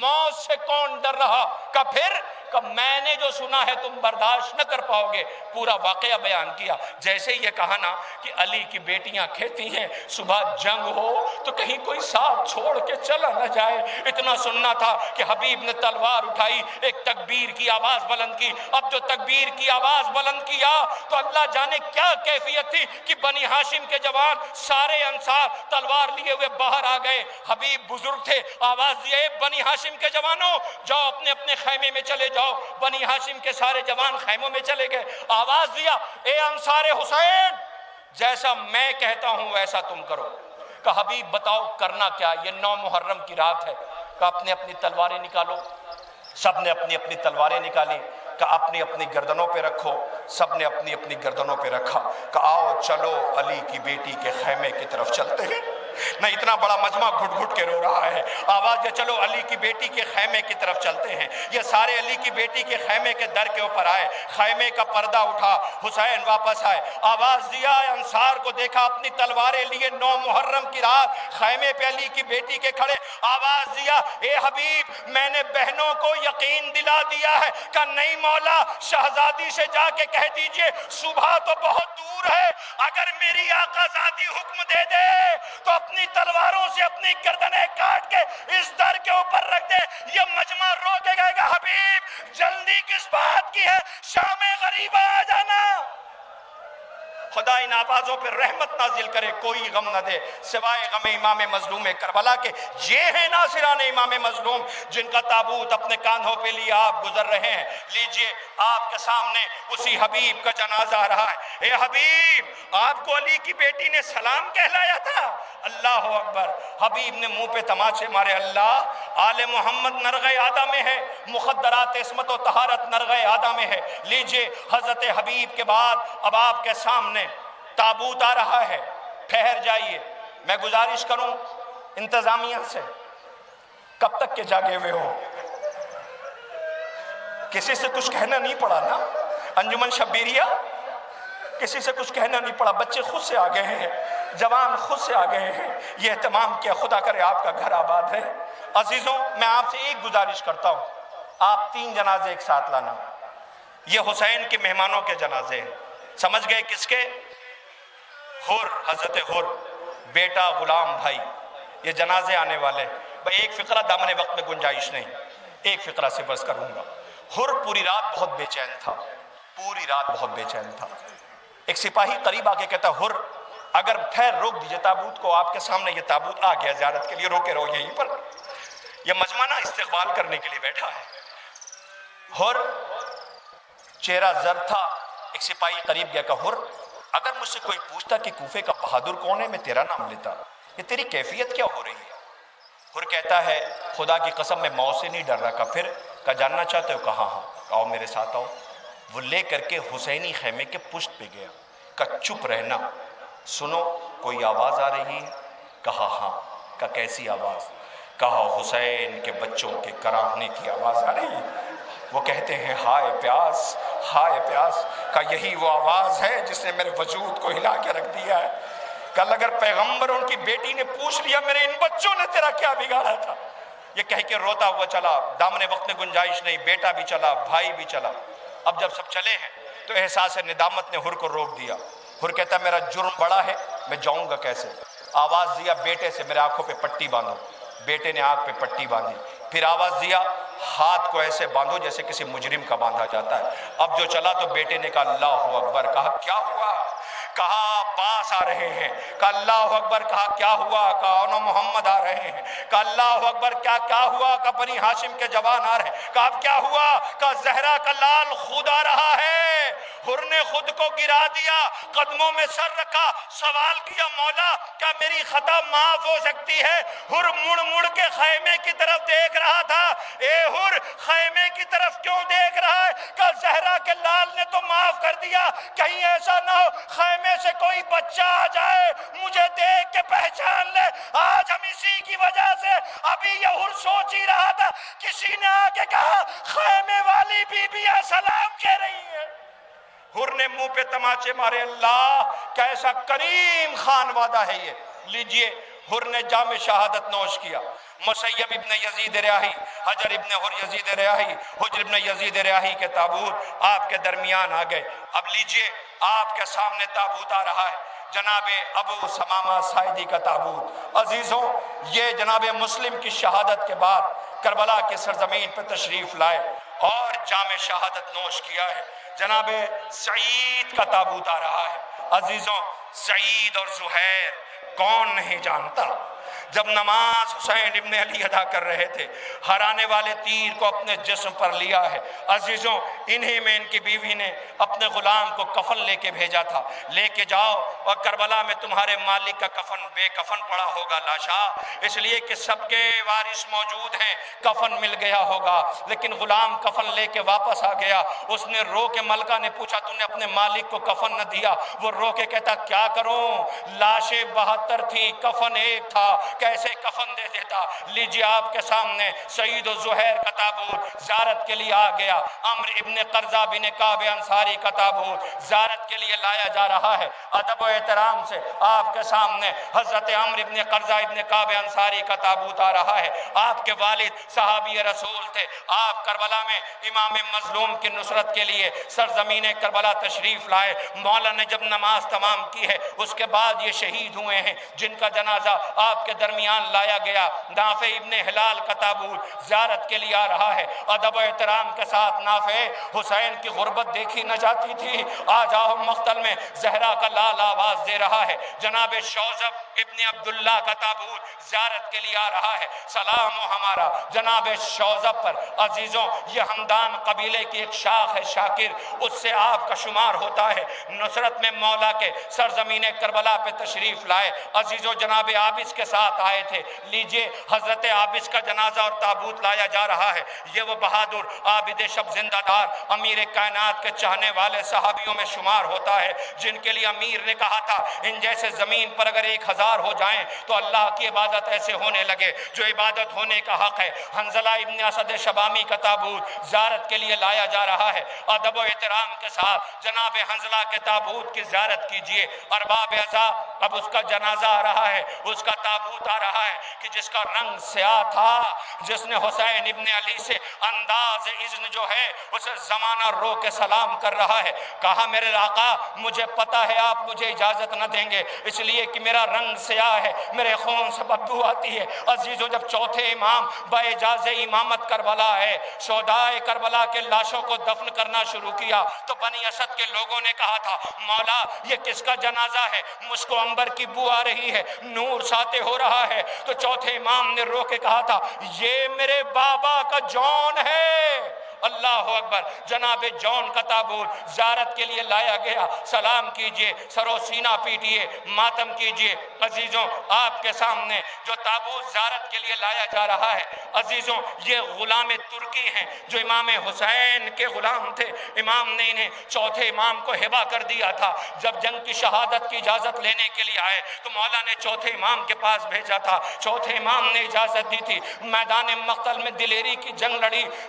موت سے کون ڈر رہا؟ کہ پھر کہ میں نے جو سنا ہے تم برداشت نہ کر پاؤ گے۔ پورا واقعہ بیان کیا۔ جیسے یہ کہا نا کہ علی کی بیٹیاں کہتی ہیں صبح جنگ ہو تو کہیں کوئی ساتھ چھوڑ کے چلا نہ جائے۔ اتنا سننا تھا کہ حبیب نے تلوار اٹھائی، ایک تکبیر کی آواز بلند کی۔ اب جو تکبیر کی آواز بلند کیا تو اللہ جانے کیا کیفیت تھی کہ بنی ہاشم کے جوان سارے انصار تلوار لیے ہوئے باہر آ گئے۔ حبیب بزرگ تھے، آواز دیے بنی ہاشم کے جوانوں جاؤ اپنے اپنے خیمے میں چلے جاؤ۔ بنی ہاشم کے سارے جوان خیموں میں چلے گئے۔ آواز دیا اے انصار حسین جیسا میں کہتا ہوں ویسا تم کرو۔ کہ حبیب بتاؤ کرنا کیا؟ یہ 9 محرم کی رات ہے۔ کہ اپنے اپنی تلواریں نکالو۔ سب نے اپنی اپنی تلواریں نکالی۔ کہ اپنی اپنی گردنوں پہ رکھو۔ سب نے اپنی اپنی گردنوں پہ رکھا۔ کہ آؤ چلو علی کی بیٹی کے خیمے کی طرف چلتے ہیں۔ نہ اتنا بڑا مجمع گھٹ گھٹ کے رو رہا ہے، آواز دے چلو علی کی بیٹی کے خیمے کی طرف چلتے ہیں۔ یہ سارے علی کی بیٹی کے خیمے کے در کے اوپر آئے، خیمے کا پردہ اٹھا، حسین واپس آئے۔ آواز دیا انصار کو دیکھا اپنی تلواریں لیے 9 محرم کی رات خیمے پہ علی کی بیٹی کے کھڑے۔ آواز دیا اے حبیب میں نے بہنوں کو یقین دلا دیا ہے کہ نہیں مولا شہزادی سے جا کے کہہ دیجئے صبح تو بہت دور ہے، اگر میری آقا زادی حکم دے دے تو اپنی تلواروں سے اپنی گردنیں کاٹ کے اس در کے اوپر رکھ دے۔ یہ مجمع رو کے گئے گا حبیب جلدی کس بات کی ہے، شام غریبہ آ جانا۔ خدا ان آوازوں پر رحمت نازل کرے، کوئی غم نہ دے سوائے غم امام مظلوم کربلا کے۔ یہ ہیں ناصران امام مظلوم جن کا تابوت اپنے کاندھوں پہ لیے آپ گزر رہے ہیں۔ لیجئے آپ کے سامنے اسی حبیب کا جنازہ آ رہا ہے۔ اے حبیب آپ کو علی کی بیٹی نے سلام کہلایا تھا؟ اللہ اکبر۔ حبیب نے منہ پہ تماچے مارے، اللہ آل محمد نرغِ آدھا میں ہے، مخدرات عصمت و طہارت نرغِ آدھا میں ہے۔ لیجئے حضرت حبیب کے بعد اب آپ کے سامنے تابوت آ رہا ہے، ٹھہر جائیے۔ میں گزارش کروں انتظامیہ سے، کب تک کے جاگے ہوئے ہو؟ کسی سے کچھ کہنا نہیں پڑا نا؟ انجمن شبیریہ کسی سے کچھ کہنا نہیں پڑا، بچے خود سے آ گئے ہیں، جوان خود سے آ گئے ہیں، یہ اہتمام کیا، خدا کرے آپ کا گھر آباد ہے۔ عزیزوں میں آپ سے ایک گزارش کرتا ہوں، آپ 3 جنازے ایک ساتھ لانا۔ یہ حسین کے مہمانوں کے جنازے ہیں، سمجھ گئے کس کے؟ حر، حضرت حر بیٹا غلام بھائی، یہ جنازے آنے والے ہیں۔ ایک فقرہ دامن وقت میں گنجائش نہیں، ایک فقرہ سے بس کروں گا۔ حر پوری رات بہت بے چین تھا، پوری رات بہت بے چین تھا۔ ایک سپاہی قریب آ کے کہتا حر اگر ٹھہر روک دیجئے تابوت کو، آپ کے سامنے یہ تابوت آ گیا زیارت کے لیے، روکے رہو یہیں پر، یہ مجمع نا استقبال کرنے کے لیے بیٹھا ہے۔ حر چہرہ زرد تھا، ایک سپاہی قریب گیا کہ حر اگر مجھ سے کوئی پوچھتا کہ کوفے کا بہادر کون ہے میں تیرا نام لیتا، یہ تیری کیفیت کیا ہو رہی ہے؟ حر کہتا ہے خدا کی قسم میں موت سے نہیں ڈر رہا۔ کا پھر کا جاننا چاہتے ہو؟ کہا ہاں۔ آؤ میرے ساتھ آؤ۔ وہ لے کر کے حسینی خیمے کے پشت پہ گیا، کہا چپ رہنا، سنو کوئی آواز آ رہی ہے؟ کہا ہاں۔ کہا کیسی آواز؟ کہا حسین کے بچوں کے کراہنے کی آواز آ رہی ہے۔ وہ کہتے ہیں ہائے پیاس، ہائے پیاس۔ کہا یہی وہ آواز ہے جس نے میرے وجود کو ہلا کے رکھ دیا ہے۔ کل اگر پیغمبر ان کی بیٹی نے پوچھ لیا میرے ان بچوں نے تیرا کیا بگاڑا تھا، یہ کہہ کے روتا ہوا چلا، دامن وقت میں گنجائش نہیں، بیٹا بھی چلا، بھائی بھی چلا۔ اب جب سب چلے ہیں تو احساس ندامت نے حر کو روک دیا۔ حر کہتا میرا جرم بڑا ہے، میں جاؤں گا کیسے؟ آواز دیا بیٹے سے میرے آنکھوں پہ پٹی باندھو۔ بیٹے نے آنکھ پہ پٹی باندھی، پھر آواز دیا ہاتھ کو ایسے باندھو جیسے کسی مجرم کا باندھا جاتا ہے۔ اب جو چلا تو بیٹے نے کہا اللہ اکبر، کہا کیا ہوا؟ کہا عباس آ رہے ہیں۔ کہا اللہ اکبر، کہا کیا ہوا؟ کہا انو محمد آ رہے ہیں۔ کہا اللہ اکبر، کیا ہوا؟ کہا بنی ہاشم کے جوان آ رہے ہیں۔ کہا اب کیا ہوا؟ کہا زہرا کا لال خود آ رہا ہے۔ حر نے خود کو گرا دیا، قدموں میں سر رکھا، سوال کیا مولا کیا میری خطا معاف ہو سکتی ہے؟ حر مڑ مڑ کے خیمے کی طرف دیکھ رہا تھا۔ اے حر خیمے کی طرف کیوں دیکھ رہا ہے؟ کہ زہرا کے لال نے تو معاف کر دیا، کہیں ایسا نہ ہو خیمے سے کوئی بچہ آ جائے مجھے دیکھ کے پہچان لے۔ آج ہم اسی کی وجہ سے ابھی یہ حر سوچ ہی رہا تھا، کسی نے آ کے کہا خیمے والی بی بی سلام کہہ رہی ہے۔ حر نے منہ پہ تماچے مارے، اللہ کیسا کریم خانوادہ ہے یہ۔ لیجئے حر نے جام شہادت نوش کیا۔ مسیب ابن یزید ریاحی، حجر ابن حر یزید ریاحی، حجر ابن یزید ریاحی کے تابوت آپ کے درمیان آ گئے۔ اب لیجئے آپ کے سامنے تابوت آ رہا ہے، جناب ابو ثمامہ ساعدی کا تابوت۔ عزیزوں یہ جناب مسلم کی شہادت کے بعد کربلا کی سرزمین پر تشریف لائے اور جام شہادت نوش کیا ہے۔ جناب سعید کا تابوت آ رہا ہے۔ عزیزوں سعید اور زہیر کون نہیں جانتا؟ جب نماز حسین ابن علی ادا کر رہے تھے، ہرانے والے تیر کو اپنے جسم پر لیا ہے۔ عزیزوں انہی میں ان کی بیوی نے اپنے غلام کو کفن لے کے بھیجا تھا، لے کے جاؤ اور کربلا میں تمہارے مالک کا کفن بے کفن پڑا ہوگا لاشا، اس لیے کہ سب کے وارث موجود ہیں، کفن مل گیا ہوگا۔ لیکن غلام کفن لے کے واپس آ گیا، اس نے رو کے ملکہ نے پوچھا تم نے اپنے مالک کو کفن نہ دیا؟ وہ رو کے کہتا کیا کروں، لاشیں 72 تھی، کفن ایک تھا، کیسے کفن دے دیتا؟ لیجئے آپ کے سامنے سعید و زہیر کا تابوت زیارت کے لیے آ گیا۔ عمرو ابن قرظہ بن کعب انصاری کا تابوت زیارت کے لیے لایا جا رہا ہے۔ ادب و احترام سے آپ کے سامنے حضرت عمرو ابن قرظہ ابن کعب انصاری کا تابوت آ رہا ہے۔ آپ کے والد صحابی رسول تھے، آپ کربلا میں امام مظلوم کی نصرت کے لیے سرزمین کربلا تشریف لائے۔ مولا نے جب نماز تمام کی ہے اس کے بعد یہ شہید ہوئے ہیں جن کا جنازہ آپ کے درمیان لایا گیا۔ نافع ابن ہلال کا تابوت زیارت کے لیے آ رہا ہے۔ ادب و احترام کے ساتھ نافع حسین کی غربت دیکھی نہ جاتی تھی، آ جاؤ مقتل میں، زہرا کا لال آواز دے رہا ہے۔ جناب شوذب ابن عبداللہ کا تابوت زیارت کے لیے آ رہا ہے۔ سلام ہو ہمارا جناب شوذب پر۔ عزیزوں یہ ہمدان قبیلے کی ایک شاخ ہے شاکر، اس سے آپ کا شمار ہوتا ہے۔ نصرت میں مولا کے سرزمین کربلا پہ تشریف لائے۔ عزیزوں جناب عابس کے ساتھ آئے تھے۔ لیجئے حضرت عابس کا جنازہ اور تابوت لایا جا رہا ہے۔ یہ وہ بہادر عابد شب زندہ دار امیر کائنات کے چاہنے والے صحابیوں میں شمار ہوتا ہے جن کے لیے امیر نے کہا تھا ان جیسے زمین پر اگر 1000 ہو جائیں تو اللہ کی عبادت ایسے ہونے لگے جو عبادت ہونے کا حق ہے۔ حنظلہ ابن اسد شبامی کا تابوت زیارت کے لیے لایا جا رہا ہے۔ ادب و احترام کے ساتھ جناب حنظلہ کے تابوت کی زیارت کیجئے۔ ارباب عزا اب اس کا جنازہ آ رہا ہے، اس کا تابوت آ رہا ہے کہ جس کا رنگ سیاہ تھا، جس نے حسین ابن علی سے انداز اذن جو ہے اسے زمانہ رو کے سلام کر رہا ہے۔ کہا میرے آقا مجھے پتا ہے آپ مجھے اجازت نہ دیں گے اس لیے کہ میرا رنگ سیاہ ہے، میرے خون سے بدبو آتی ہے۔ عزیزوں جب چوتھے امام باعجاز امامت کربلا ہے، شہدائے کربلا کے لاشوں کو دفن کرنا شروع کیا تو بنی اسد کے لوگوں نے کہا تھا مولا یہ کس کا جنازہ ہے؟ مجھ کو عنبر کی بو آ رہی ہے، نور ساطع ہو رہا ہے۔ تو چوتھے امام نے رو کے کہا تھا یہ میرے بابا کا جون ہے۔ اللہ اکبر۔ جناب جون کا تابوت زیارت کے لیے لایا گیا۔ سلام کیجئے، سر و سینہ پیٹیے، ماتم کیجئے۔ عزیزوں آپ کے سامنے جو تابوت زیارت کے لیے لایا جا رہا ہے، عزیزوں یہ غلام ترکی ہیں جو امام حسین کے غلام تھے۔ امام نے انہیں چوتھے امام کو ہبہ کر دیا تھا۔ جب جنگ کی شہادت کی اجازت لینے کے لیے آئے تو مولا نے چوتھے امام کے پاس بھیجا تھا۔ چوتھے امام نے اجازت دی تھی، میدان مقتل میں دلیری کی جنگ لڑی،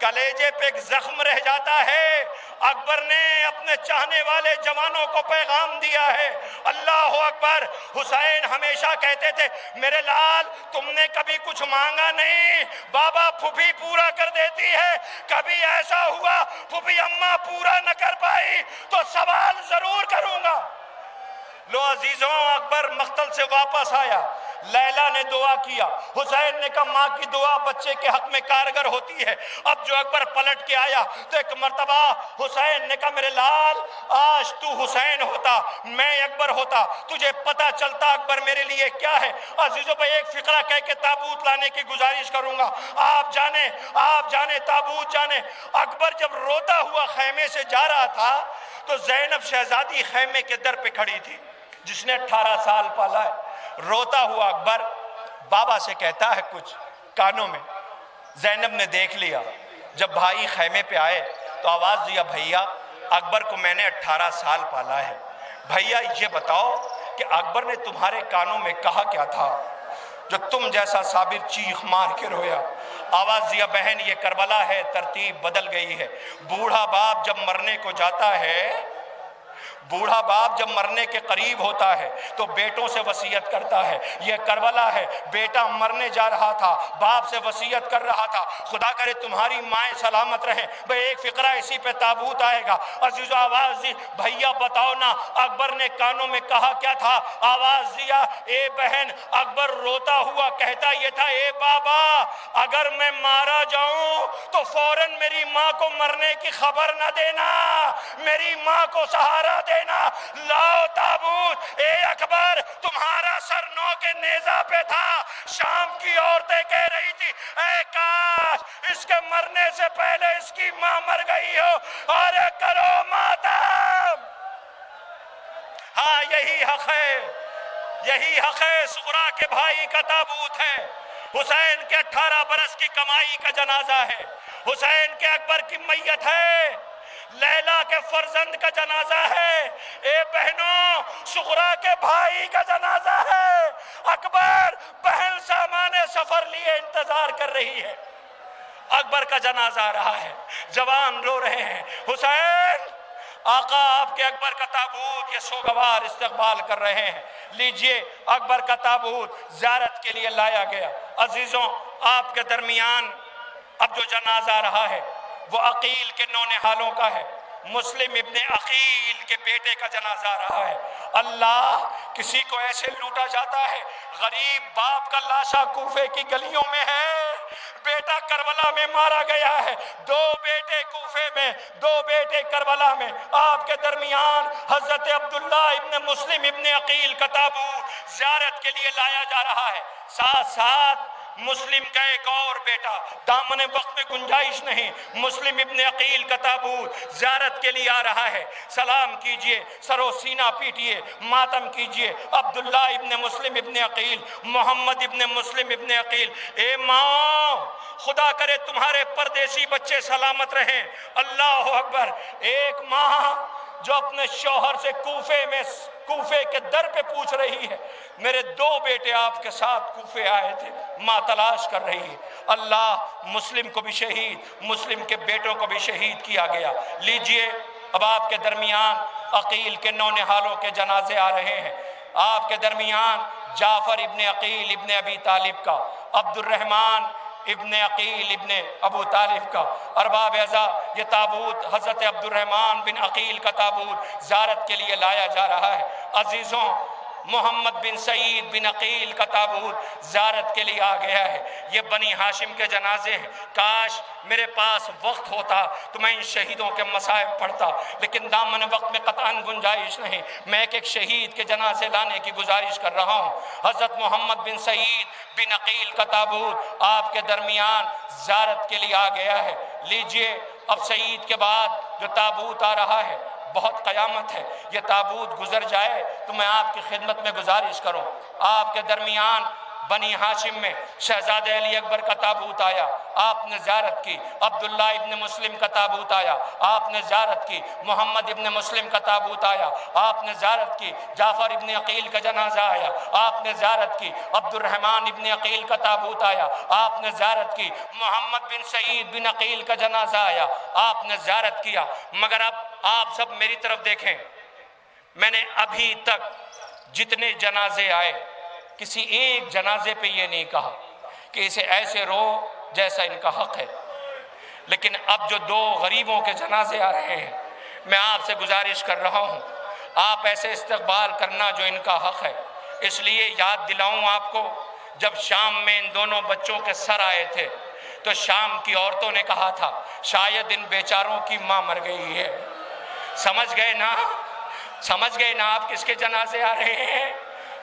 کلیجے پہ ایک زخم رہ جاتا ہے۔ اکبر نے اپنے چاہنے والے جوانوں کو پیغام دیا ہے، اللہ اکبر۔ حسین ہمیشہ کہتے تھے میرے لال تم نے کبھی کچھ مانگا نہیں، بابا پھوپھی پورا کر دیتی ہے، کبھی ایسا ہوا پھوپھی اماں پورا نہ کر پائی تو سوال ضرور کروں گا۔ لو عزیزوں، اکبر مقتل سے واپس آیا، لیلا نے دعا کیا، حسین نے کہا ماں کی دعا بچے کے حق میں کارگر ہوتی ہے۔ اب جو اکبر پلٹ کے آیا تو ایک مرتبہ حسین نے کہا میرے لال آج تو حسین ہوتا میں اکبر ہوتا، تجھے پتہ چلتا اکبر میرے لیے کیا ہے۔ عزیزوں بھائی ایک فقرہ کہہ کے تابوت لانے کی گزارش کروں گا۔ آپ جانے تابوت جانے۔ اکبر جب روتا ہوا خیمے سے جا رہا تھا تو زینب شہزادی خیمے کے در پہ کھڑی تھی، جس نے 18 سال پالا ہے۔ روتا ہوا اکبر بابا سے کہتا ہے کچھ کانوں میں۔ زینب نے دیکھ لیا، جب بھائی خیمے پہ آئے تو آواز دیا بھیا اکبر کو میں نے 18 سال پالا ہے، بھیا یہ بتاؤ کہ اکبر نے تمہارے کانوں میں کہا کیا تھا جو تم جیسا صابر چیخ مار کے رویا۔ آواز دیا بہن یہ کربلا ہے، ترتیب بدل گئی ہے۔ بوڑھا باپ جب مرنے کو جاتا ہے، بوڑھا باپ جب مرنے کے قریب ہوتا ہے تو بیٹوں سے وصیت کرتا ہے، یہ کربلا ہے، بیٹا مرنے جا رہا تھا، باپ سے وصیت کر رہا تھا خدا کرے تمہاری مائیں سلامت رہیں۔ بھئی ایک فقرہ اسی پہ تابوت آئے گا۔ عزیز آواز دی بھیا بتاؤ نا اکبر نے کانوں میں کہا کیا تھا؟ آواز دیا اے بہن اکبر روتا ہوا کہتا یہ تھا اے بابا اگر میں مارا جاؤں تو فوراً میری ماں کو مرنے کی خبر نہ دینا، میری ماں کو سہارا دینا، لاؤ تابوت۔ اے اکبر تمہارا سر نو کے نیزہ پہ تھا، شام کی عورتیں کہہ رہی تھی اے کاش اس کے مرنے سے پہلے اس کی ماں مر گئی ہو، اور کرو ماتم۔ ہاں یہی حق ہے، یہی حق ہے۔ صغرا کے بھائی کا تابوت ہے، حسین کے 18 برس کی کمائی کا جنازہ ہے، حسین کے اکبر کی میت ہے، لیلا کے فرزند کا جنازہ ہے، اے بہنوں صغرا کے بھائی کا جنازہ ہے۔ اکبر بہن سامان سفر لیے انتظار کر رہی ہے، اکبر کا جنازہ آ رہا ہے، جوان رو رہے ہیں، حسین آقا آپ کے اکبر کا تابوت یہ سوگوار استقبال کر رہے ہیں، لیجئے اکبر کا تابوت زیارت کے لیے لایا گیا۔ عزیزوں آپ کے درمیان اب جو جنازہ آ رہا ہے وہ عقیل کے نونہالوں کا ہے، مسلم ابن عقیل کے بیٹے کا جنازہ آ رہا ہے۔ اللہ کسی کو ایسے لوٹا جاتا ہے، غریب باپ کا لاشا کوفے کی گلیوں میں ہے، بیٹا کربلا میں مارا گیا ہے، 2 بیٹے کوفے میں، 2 بیٹے کربلا میں، آپ کے درمیان حضرت عبداللہ ابن مسلم ابن عقیل کا تابوت زیارت کے لیے لایا جا رہا ہے۔ ساتھ ساتھ مسلم کا ایک اور بیٹا، دامن وقت میں گنجائش نہیں، مسلم ابن عقیل کا تابوت زیارت کے لیے آ رہا ہے۔ سلام کیجئے، سر و سینہ پیٹئے، ماتم کیجئے۔ عبداللہ ابن مسلم ابن عقیل، محمد ابن مسلم ابن عقیل، اے ماں خدا کرے تمہارے پردیسی بچے سلامت رہیں۔ اللہ اکبر۔ ایک ماں جو اپنے شوہر سے کوفے کے در پہ پوچھ رہی ہے، میرے 2 بیٹے آپ کے ساتھ کوفے آئے تھے، ماں تلاش کر رہی ہے۔ اللہ مسلم کو بھی شہید، مسلم کے بیٹوں کو بھی شہید کیا گیا۔ لیجئے اب آپ کے درمیان عقیل کے نونہالوں کے جنازے آ رہے ہیں۔ آپ کے درمیان جعفر ابن عقیل ابن ابی طالب کا، عبد الرحمن ابن عقیل ابن ابو طالب کا، ارباب اعزا یہ تابوت حضرت عبد الرحمن بن عقیل کا تابوت زیارت کے لیے لایا جا رہا ہے۔ عزیزوں محمد بن سعید بن عقیل کا تابوت زیارت کے لیے آ گیا ہے۔ یہ بنی ہاشم کے جنازے ہیں۔ کاش میرے پاس وقت ہوتا تو میں ان شہیدوں کے مصائب پڑھتا، لیکن دامن وقت میں قطعاً گنجائش نہیں۔ میں ایک شہید کے جنازے لانے کی گزارش کر رہا ہوں۔ حضرت محمد بن سعید بن عقیل کا تابوت آپ کے درمیان زیارت کے لیے آ گیا ہے۔ لیجئے اب سعید کے بعد جو تابوت آ رہا ہے بہت قیامت ہے، یہ تابوت گزر جائے تو میں آپ کی خدمت میں گزارش کروں۔ آپ کے درمیان بنی ہاشم میں شہزادہ علی اکبر کا تابوت آیا، آپ نے زیارت کی۔ عبداللہ ابن مسلم کا تابوت آیا، آپ نے زیارت کی۔ محمد ابن مسلم کا تابوت آیا، آپ نے زیارت کی۔ جعفر ابن عقیل کا جنازہ آیا، آپ نے زیارت کی۔ عبد الرحمن ابن عقیل کا تابوت آیا، آپ نے زیارت کی۔ محمد بن سعید بن عقیل کا جنازہ آیا، آپ نے زیارت کیا۔ مگر اب آپ سب میری طرف دیکھیں، میں نے ابھی تک جتنے جنازے آئے کسی ایک جنازے پہ یہ نہیں کہا کہ اسے ایسے رو جیسا ان کا حق ہے، لیکن اب جو دو غریبوں کے جنازے آ رہے ہیں، میں آپ سے گزارش کر رہا ہوں آپ ایسے استقبال کرنا جو ان کا حق ہے۔ اس لیے یاد دلاؤں آپ کو، جب شام میں ان دونوں بچوں کے سر آئے تھے تو شام کی عورتوں نے کہا تھا شاید ان بیچاروں کی ماں مر گئی ہے۔ سمجھ گئے نا؟ سمجھ گئے نا آپ کس کے جنازے آ رہے ہیں؟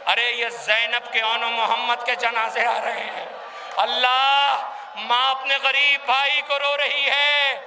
ارے یہ زینب کے اون محمد کے جنازے آ رہے ہیں۔ اللہ، ماں اپنے غریب بھائی کو رو رہی ہے،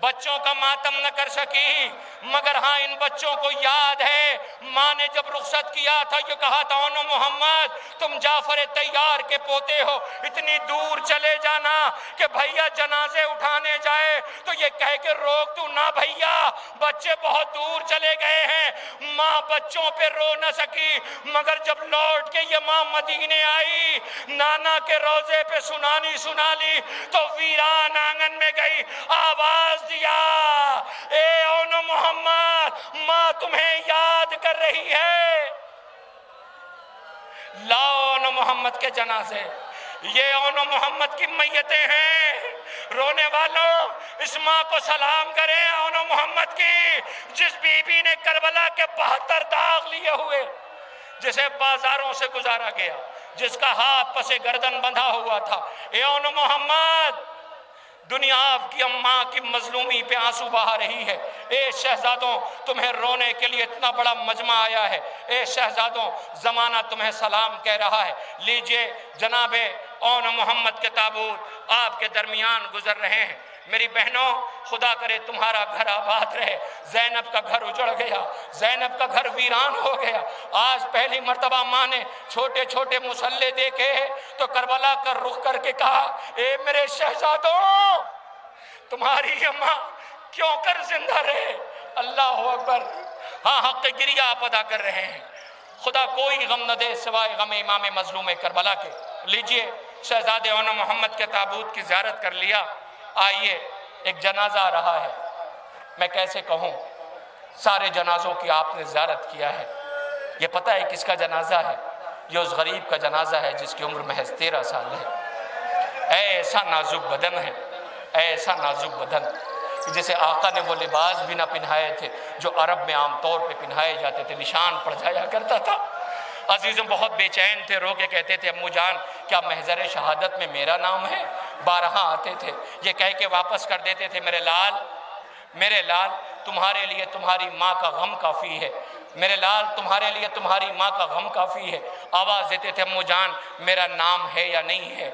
بچوں کا ماتم نہ کر سکی، مگر ہاں ان بچوں کو یاد ہے ماں نے جب رخصت کیا تھا یہ کہا تھا اونو محمد تم جعفر طیار کے پوتے ہو، اتنی دور چلے جانا کہ بھیا جنازے اٹھانے جائے تو یہ کہہ کے روک تو نہ بھیا، بچے بہت دور چلے گئے ہیں۔ ماں بچوں پہ رو نہ سکی، مگر جب لوٹ کے یہ ماں مدینے آئی، نانا کے روزے پہ سنا لی تو ویران آنگن میں گئی، آواز دیا اے اونو محمد، ماں تمہیں یاد کر رہی ہے۔ لاؤ اونو محمد کے جنازے، یہ اونو محمد کی میتیں ہیں۔ رونے والوں اس ماں کو سلام کریں اونو محمد کی، جس بی بی نے کربلا کے 72 داغ لیے ہوئے، جسے بازاروں سے گزارا گیا، جس کا ہاتھ پس گردن بندھا ہوا تھا۔ اے اونو محمد، دنیا آپ کی اماں کی مظلومی پہ آنسو بہا رہی ہے۔ اے شہزادوں، تمہیں رونے کے لیے اتنا بڑا مجمع آیا ہے۔ اے شہزادوں، زمانہ تمہیں سلام کہہ رہا ہے۔ لیجئے جناب اون محمد کے تابوت آپ کے درمیان گزر رہے ہیں۔ میری بہنوں، خدا کرے تمہارا گھر آباد رہے۔ زینب کا گھر اجڑ گیا، زینب کا گھر ویران ہو گیا۔ آج پہلی مرتبہ ماں نے چھوٹے چھوٹے مسلح دیکھے تو کربلا کا رخ کر کے کہا اے میرے شہزادوں، تمہاری اماں کیوں کر زندہ رہے؟ اللہ اکبر۔ ہاں، حق گریہ آپ ادا کر رہے ہیں۔ خدا کوئی غم نہ دے سوائے غم امام مظلوم کربلا کے۔ لیجئے شہزادے اون محمد کے تابوت کی زیارت کر لیا۔ آئیے، ایک جنازہ آ رہا ہے، میں کیسے کہوں، سارے جنازوں کی آپ نے زیارت کیا ہے۔ یہ پتہ ہے کس کا جنازہ ہے؟ یہ اس غریب کا جنازہ ہے جس کی عمر محض 13 سال ہے۔ ایسا نازک بدن ہے، ایسا نازک بدن، جسے آقا نے وہ لباس بھی نہ پہنائے تھے جو عرب میں عام طور پہ پہنائے جاتے تھے، نشان پڑ جایا کرتا تھا۔ عزیزوں بہت بے چین تھے، رو کے کہتے تھے امو جان کیا محضر شہادت میں میرا نام ہے؟ بارہا آتے تھے، یہ کہہ کے واپس کر دیتے تھے میرے لال، میرے لال، تمہارے لیے تمہاری ماں کا غم کافی ہے، میرے لال تمہارے لیے تمہاری ماں کا غم کافی ہے۔ آواز دیتے تھے امو جان میرا نام ہے یا نہیں ہے؟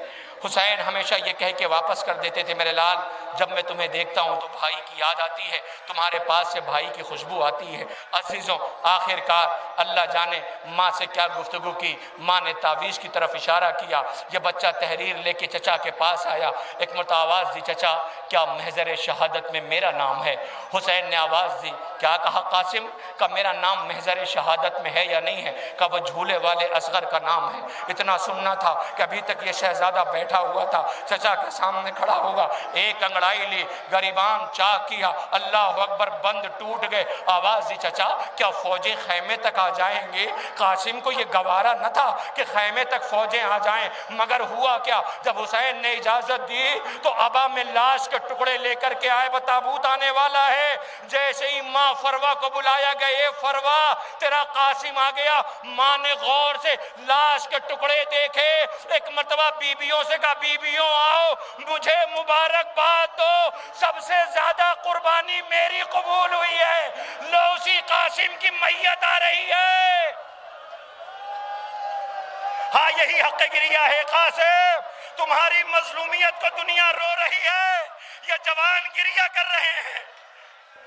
حسین ہمیشہ یہ کہہ کے واپس کر دیتے تھے میرے لال جب میں تمہیں دیکھتا ہوں تو بھائی کی یاد آتی ہے، تمہارے پاس سے بھائی کی خوشبو آتی ہے۔ عزیزوں آخر کار اللہ جانے ماں سے کیا گفتگو کی، ماں نے تعویذ کی طرف اشارہ کیا، یہ بچہ تحریر لے کے چچا کے پاس آیا، ایک مرتبہ آواز دی چچا کیا محضر شہادت میں میرا نام ہے؟ حسین نے آواز دی، کیا کہا قاسم؟ کہ میرا نام محضر شہادت میں ہے یا نہیں ہے؟ کہ وہ جھولے والے اصغر کا نام ہے۔ اتنا سننا تھا کہ ابھی تک یہ شہزادہ بیٹھا ہوا تھا، چچا کے سامنے کھڑا ہوگا، ایک انگڑائی لی، گریبان چاک کیا، اللہ اکبر، بند ٹوٹ گئے۔ آواز دی چچا کیا فوجیں خیمے تک آ جائیں گے؟ قاسم کو یہ گوارا نہ تھا کہ خیمے تک فوجیں آ جائیں، مگر ہوا کیا، جب حسین نے اجازت دی تو ابا میں لاش کے ٹکڑے لے کر کے آئے، تابوت آنے والا ہے۔ جیسے ہی ماں فروا کو بلایا گیا، اے فروا تیرا قاسم آ گیا۔ ماں نے غور سے لاش کے ٹکڑے دیکھے، ایک مرتبہ بیویوں سے کہا بیویوں آؤ مجھے مبارکباد دو، سب سے زیادہ قربانی میری قبول ہوئی ہے، لو اسی قاسم کی میت آ رہی ہے۔ ہاں یہی حق گریہ ہے قاسم، تمہاری مظلومیت کو دنیا رو رہی ہے، یہ جوان گریہ کر رہے ہیں،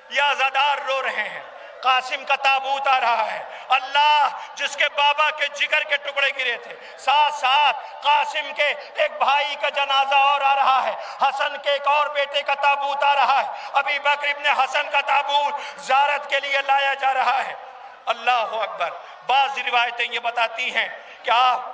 یہ عزادار رو رہے ہیں۔ قاسم کا تابوت آ رہا ہے، اللہ جس کے بابا کے جگر کے ٹکڑے گرے تھے، ساتھ ساتھ قاسم کے ایک بھائی کا جنازہ اور آ رہا ہے، حسن کے ایک اور بیٹے کا تابوت آ رہا ہے، ابی بکر ابن حسن کا تابوت زیارت کے لیے لایا جا رہا ہے۔ اللہ اکبر۔ بعض روایتیں یہ بتاتی ہیں کہ آپ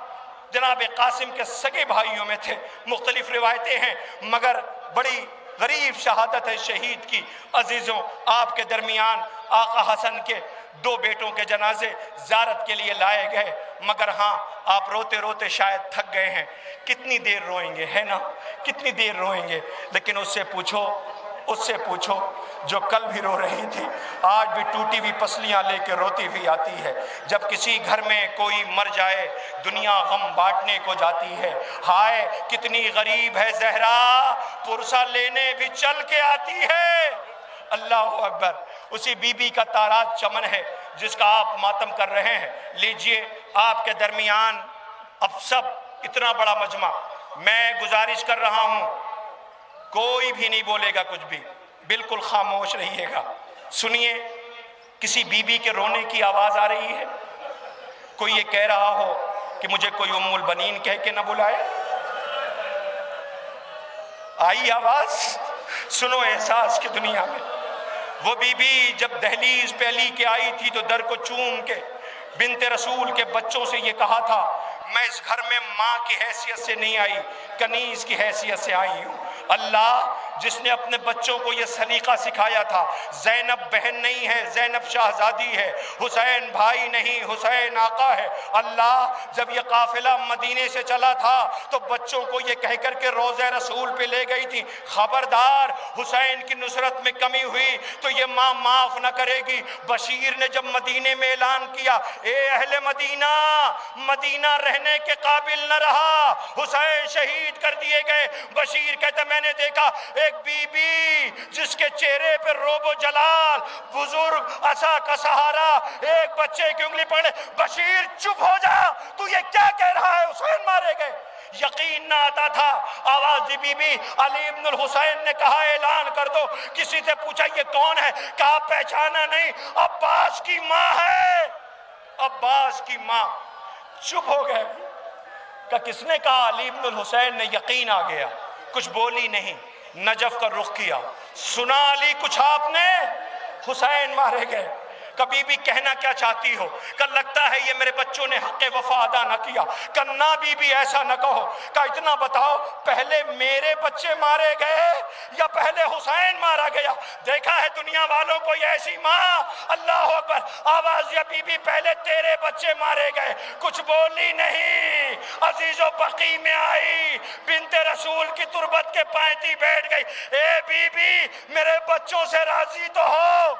جناب قاسم کے سگے بھائیوں میں تھے، مختلف روایتیں ہیں، مگر بڑی غریب شہادت ہے شہید کی۔ عزیزوں، آپ کے درمیان آقا حسن کے 2 بیٹوں کے جنازے زیارت کے لیے لائے گئے، مگر ہاں آپ روتے روتے شاید تھک گئے ہیں، کتنی دیر روئیں گے، ہے نا، کتنی دیر روئیں گے، لیکن اس سے پوچھو جو کل بھی رو رہی تھی، آج بھی ٹوٹی ہوئی پسلیاں لے کے روتی ہوئی آتی ہے۔ جب کسی گھر میں کوئی مر جائے دنیا غم بانٹنے کو جاتی ہے، ہائے کتنی غریب ہے زہرا، پرسہ لینے بھی چل کے آتی ہے۔ اللہ اکبر۔ اسی بی بی کا تاراج چمن ہے جس کا آپ ماتم کر رہے ہیں۔ لیجئے آپ کے درمیان اب سب اتنا بڑا مجمع، میں گزارش کر رہا ہوں کوئی بھی نہیں بولے گا کچھ بھی، بالکل خاموش رہیے گا۔ سنیے، کسی بی بی کے رونے کی آواز آ رہی ہے؟ کوئی یہ کہہ رہا ہو کہ مجھے کوئی ام البنین کہہ کے نہ بلائے؟ آئی آواز؟ سنو احساس کی دنیا میں۔ وہ بی بی جب دہلیز پہ علی کے آئی تھی تو در کو چوم کے بنت رسول کے بچوں سے یہ کہا تھا، میں اس گھر میں ماں کی حیثیت سے نہیں آئی، کنیز کی حیثیت سے آئی ہوں۔ اللہ جس نے اپنے بچوں کو یہ سلیقہ سکھایا تھا، زینب بہن نہیں ہے، زینب شہزادی ہے، حسین بھائی نہیں، حسین آقا ہے۔ اللہ جب یہ قافلہ مدینے سے چلا تھا تو بچوں کو یہ کہہ کر کے روضہ رسول پہ لے گئی تھی، خبردار حسین کی نصرت میں کمی ہوئی تو یہ ماں معاف نہ کرے گی۔ بشیر نے جب مدینے میں اعلان کیا، اے اہل مدینہ، مدینہ رہنے کے قابل نہ رہا، حسین شہید کر دیے گئے۔ بشیر کہتا میں نے دیکھا ایک بی بی جس کے چہرے پر روب و جلال، بزرگ عصا کا سہارا، ایک بچے کی انگلی پکڑے۔ بشیر چپ ہو جا، تو یہ کیا کہہ رہا ہے، حسین مارے گئے؟ یقین نہ آتا تھا۔ آواز بی بی علی ابن الحسین نے کہا اعلان کر دو۔ کسی سے پوچھا یہ کون ہے؟ کہا پہچانا نہیں، عباس کی ماں ہے، عباس کی ماں۔ چپ ہو گئے۔ کہ کس نے کہا؟ علی ابن الحسین نے یقین آ گیا، کچھ بولی نہیں، نجف کا رخ کیا۔ سنا علی کچھ آپ نے؟ حسین مارے گئے۔ کبھی بھی کہنا کیا چاہتی ہو کہ لگتا ہے یہ میرے بچوں نے حق وفا ادا نہ کیا، کہ نہ بی بی ایسا نہ کہو، کہ اتنا بتاؤ پہلے میرے بچے مارے گئے یا پہلے حسین مارا گیا؟ دیکھا ہے دنیا والوں کو یہ ایسی ماں؟ اللہ اکبر۔ آواز یا بی بی پہلے تیرے بچے مارے گئے، کچھ بولی نہیں۔ عزیز و بقی میں آئی، بنت رسول کی تربت کے پائنتی بیٹھ گئی۔ اے بی بی میرے بچوں سے راضی تو ہو؟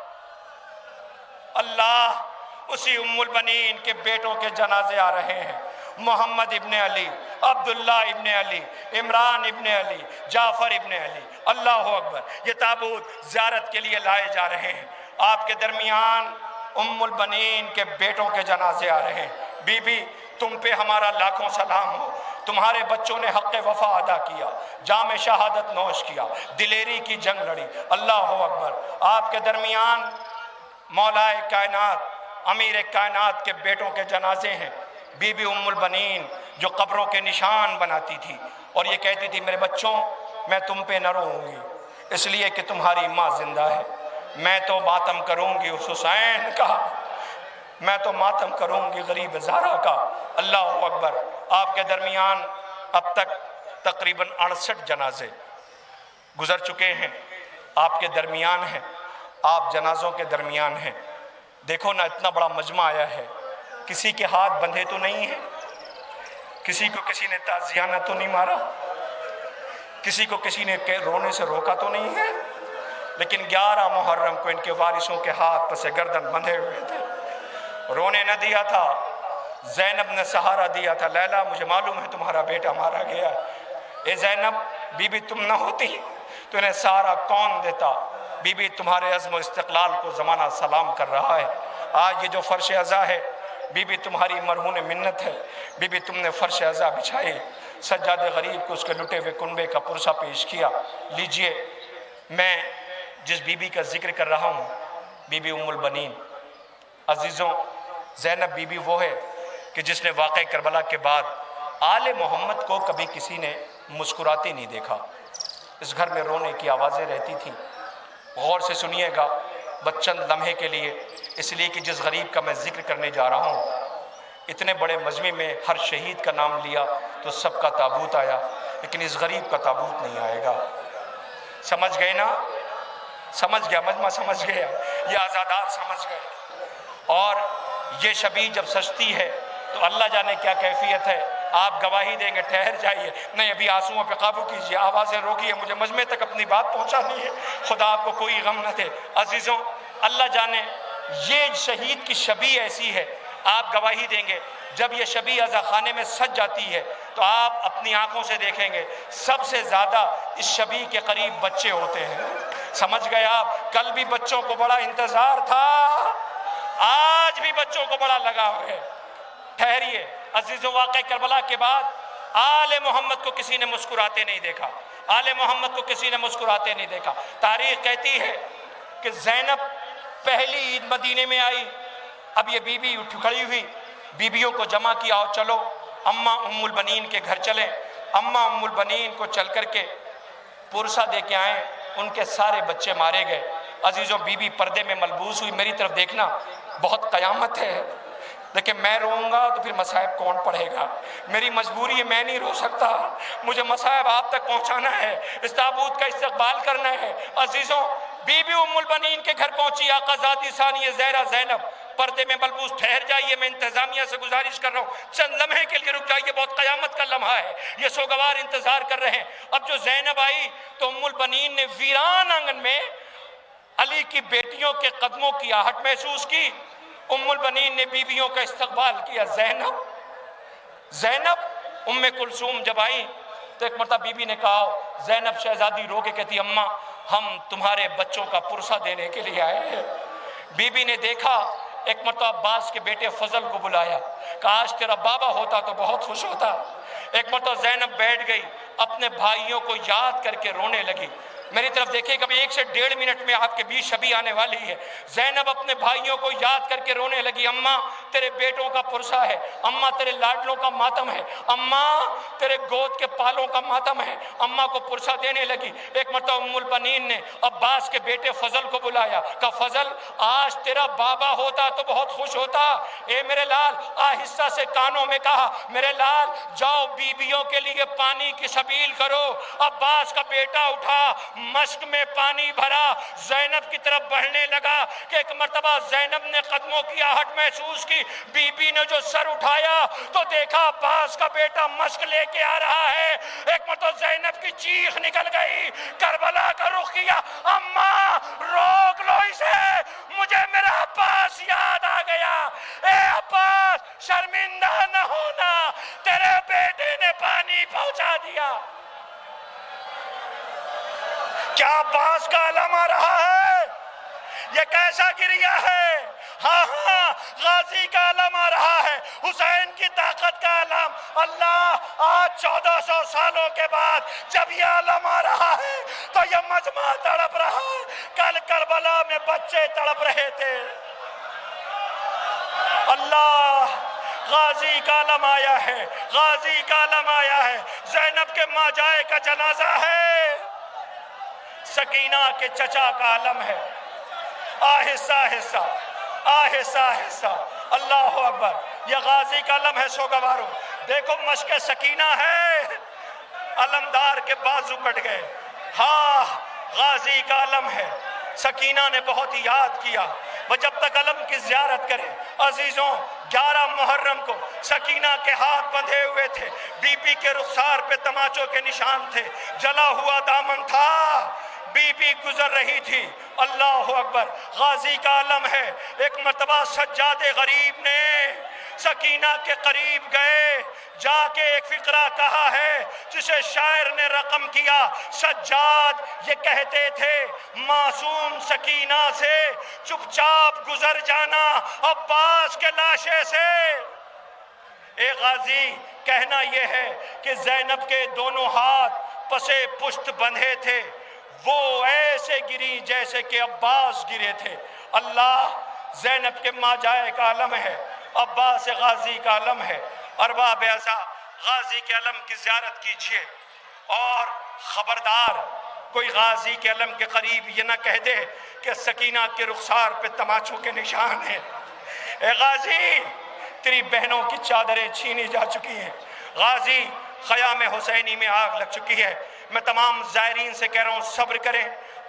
اللہ اسی ام البنین کے بیٹوں کے جنازے آ رہے ہیں، محمد ابن علی، عبداللہ ابن علی، عمران ابن علی، جعفر ابن علی۔ اللہ اکبر۔ یہ تابوت زیارت کے لیے لائے جا رہے ہیں، آپ کے درمیان ام البنین کے بیٹوں کے جنازے آ رہے ہیں۔ بی بی تم پہ ہمارا لاکھوں سلام ہو، تمہارے بچوں نے حق وفا ادا کیا، جام شہادت نوش کیا، دلیری کی جنگ لڑی۔ اللہ اکبر۔ آپ کے درمیان مولا کائنات، امیر کائنات کے بیٹوں کے جنازے ہیں۔ بی بی ام البنین جو قبروں کے نشان بناتی تھی اور یہ کہتی تھی میرے بچوں میں تم پہ نہ روؤں گی اس لیے کہ تمہاری ماں زندہ ہے، میں تو ماتم کروں گی اس حسین کا، میں تو ماتم کروں گی غریب زہرا کا۔ اللہ اکبر۔ آپ کے درمیان اب تک تقریباً 68 جنازے گزر چکے ہیں، آپ کے درمیان ہیں، آپ جنازوں کے درمیان ہیں۔ دیکھو نا اتنا بڑا مجمع آیا ہے، کسی کے ہاتھ بندھے تو نہیں ہیں، کسی کو کسی نے تعزیانہ تو نہیں مارا، کسی کو کسی نے رونے سے روکا تو نہیں ہے، لیکن 11 محرم کو ان کے وارثوں کے ہاتھ پس گردن بندھے ہوئے تھے، رونے نہ دیا تھا۔ زینب نے سہارا دیا تھا، لیلا مجھے معلوم ہے تمہارا بیٹا مارا گیا، اے زینب بی بی تم نہ ہوتی تو انہیں سہارا کون دیتا؟ بی بی تمہارے عزم و استقلال کو زمانہ سلام کر رہا ہے۔ آج یہ جو فرش عزا ہے بی بی تمہاری مرہون منت ہے، بی بی تم نے فرش عزا بچھائی، سجاد غریب کو اس کے لٹے ہوئے کنبے کا پرسہ پیش کیا۔ لیجئے میں جس بی بی کا ذکر کر رہا ہوں بی بی ام البنین، عزیزوں، زینب بی بی وہ ہے کہ جس نے واقعہ کربلا کے بعد آل محمد کو کبھی کسی نے مسکراتے نہیں دیکھا۔ اس گھر میں رونے کی آوازیں رہتی تھیں۔ غور سے سنیے گا چند لمحے کے لیے، اس لیے کہ جس غریب کا میں ذکر کرنے جا رہا ہوں، اتنے بڑے مجمع میں ہر شہید کا نام لیا تو سب کا تابوت آیا، لیکن اس غریب کا تابوت نہیں آئے گا۔ سمجھ گئے نا؟ سمجھ گیا مجمع، سمجھ گیا، یہ آزادار سمجھ گئے۔ اور یہ شبیہ جب سجتی ہے تو اللہ جانے کیا کیفیت ہے۔ آپ گواہی دیں گے، ٹھہر جائیے، نہیں ابھی آنسوؤں پہ قابو کیجیے، آوازیں روکیے، مجھے مجمع تک اپنی بات پہنچانی ہے، خدا آپ کو کوئی غم نہ دے۔ عزیزوں، اللہ جانے یہ شہید کی شبیہ ایسی ہے، آپ گواہی دیں گے جب یہ شبیہ عزا خانے میں سج جاتی ہے تو آپ اپنی آنکھوں سے دیکھیں گے سب سے زیادہ اس شبیہ کے قریب بچے ہوتے ہیں۔ سمجھ گئے آپ؟ کل بھی بچوں کو بڑا انتظار تھا، آج بھی بچوں کو بڑا لگاؤ ہے۔ ٹھہریے عزیزوں، واقعہ کربلا کے بعد آل محمد کو کسی نے مسکراتے نہیں دیکھا، آل محمد کو کسی نے مسکراتے نہیں دیکھا۔ تاریخ کہتی ہے کہ زینب پہلی عید مدینے میں آئی، اب یہ بی بی اٹھ کھڑی ہوئی، بیویوں کو جمع کیا، اور چلو اماں ام البنین کے گھر چلیں۔ اماں ام البنین کو چل کر کے پرسہ دے کے آئیں، ان کے سارے بچے مارے گئے۔ عزیزوں، بی بی پردے میں ملبوس ہوئی، میری طرف دیکھنا، بہت قیامت ہے، لیکن میں روؤں گا تو پھر مصائب کون پڑھے گا؟ میری مجبوری ہے، میں نہیں رو سکتا، مجھے مصائب آپ تک پہنچانا ہے، اس تابوت کا استقبال کرنا ہے۔ عزیزوں، بی بی ام البنین کے گھر پہنچی، آقا زادی ثانیہ زہرا زینب پردے میں ملبوس۔ ٹھہر جائیے، میں انتظامیہ سے گزارش کر رہا ہوں، چند لمحے کے لیے رک جائیے، بہت قیامت کا لمحہ ہے، یہ سوگوار انتظار کر رہے ہیں۔ اب جو زینب آئی تو ام البنین نے ویران آنگن میں علی کی بیٹیوں کے قدموں کی آہٹ محسوس کی۔ ام البنین نے بیویوں کا استقبال کیا۔ زینب ام کلثوم جب آئی تو ایک مرتبہ بی بی نے کہا، زینب شہزادی رو کے کہتی، اماں ہم تمہارے بچوں کا پرسہ دینے کے لیے آئے ہیں۔ بی بی نے دیکھا، ایک مرتبہ عباس کے بیٹے فضل کو بلایا، کاش تیرا بابا ہوتا تو بہت خوش ہوتا۔ ایک مرتبہ زینب بیٹھ گئی، اپنے بھائیوں کو یاد کر کے رونے لگی۔ میری طرف دیکھیں، کبھی 1 سے 1.5 منٹ میں آپ کے بیچ شبیہ آنے والی ہے۔ زینب اپنے بھائیوں کو یاد کر کے رونے لگی، اماں تیرے بیٹوں کا پرسہ ہے، اماں تیرے لاڈلوں کا ماتم ہے، اماں تیرے گود کے پالوں کا ماتم ہے۔ اماں کو پرسہ دینے لگی۔ ایک مرتبہ ام البنین نے عباس کے بیٹے فضل کو بلایا، کہا فضل آج تیرا بابا ہوتا تو بہت خوش ہوتا۔ اے میرے لال، آہستہ سے کانوں میں کہا، میرے لال جاؤ بیویوں کے لیے پانی کی سبیل کرو۔ عباس کا بیٹا اٹھا، مشک میں پانی بھرا، زینب کی طرف بڑھنے لگا کہ ایک مرتبہ زینب نے قدموں کی آہٹ محسوس کی۔ بی بی نے جو سر اٹھایا تو دیکھا عباس کا بیٹا مشک لے کے آ رہا ہے۔ ایک مرتبہ زینب کی چیخ نکل گئی، کربلا کا رخ کیا، اماں روک لو اسے، مجھے میرا عباس یاد آ گیا۔ اے عباس شرمندہ نہ ہونا، تیرے بیٹے نے پانی پہنچا دیا۔ کیا عباس کا علم آ رہا ہے؟ یہ کیسا گریہ ہے؟ ہاں ہاں، غازی کا علم آ رہا ہے، حسین کی طاقت کا علم۔ اللہ، آج 1400 سالوں کے بعد جب یہ علم آ رہا ہے تو یہ مجمع تڑپ رہا ہے۔ کل کربلا میں بچے تڑپ رہے تھے۔ اللہ، غازی کا علم آیا ہے، غازی کا علم آیا ہے۔ زینب کے ماں جائے کا جنازہ ہے، سکینہ کے چچا کا علم ہے۔ آہستہ آہستہ، آہستہ آہستہ، اللہ اکبر، یہ غازی کا علم ہے سوگواروں۔ دیکھو مشک سکینہ ہے، علمدار کے بازو کٹ گئے۔ ہاں، غازی کا علم ہے۔ سکینہ نے بہت یاد کیا، وہ جب تک علم کی زیارت کرے۔ عزیزوں، 11 محرم کو سکینہ کے ہاتھ بندھے ہوئے تھے، بی بی کے رخسار پہ تماچوں کے نشان تھے، جلا ہوا دامن تھا، بی بی گزر رہی تھی۔ اللہ اکبر، غازی کا علم ہے۔ ایک مرتبہ سجاد غریب نے سکینہ کے قریب گئے، جا کے ایک فقرہ کہا ہے جسے شاعر نے رقم کیا۔ سجاد یہ کہتے تھے، معصوم سکینہ سے چپ چاپ گزر جانا عباس کے لاشے سے۔ اے غازی، کہنا یہ ہے کہ زینب کے دونوں ہاتھ پسے پشت بندھے تھے، وہ ایسے گری جیسے کہ عباس گرے تھے۔ اللہ، زینب کے ماں جائے کا علم ہے، عباس غازی کا علم ہے۔ ارباب اعضا غازی کے علم کی زیارت کیجئے، اور خبردار کوئی غازی کے علم کے قریب یہ نہ کہہ دے کہ سکینہ کے رخسار پہ تماچوں کے نشان ہیں۔ اے غازی، تیری بہنوں کی چادریں چھینی جا چکی ہیں، غازی خیام حسینی میں آگ لگ چکی ہے۔ میں تمام زائرین سے کہہ رہا ہوں صبر کریں،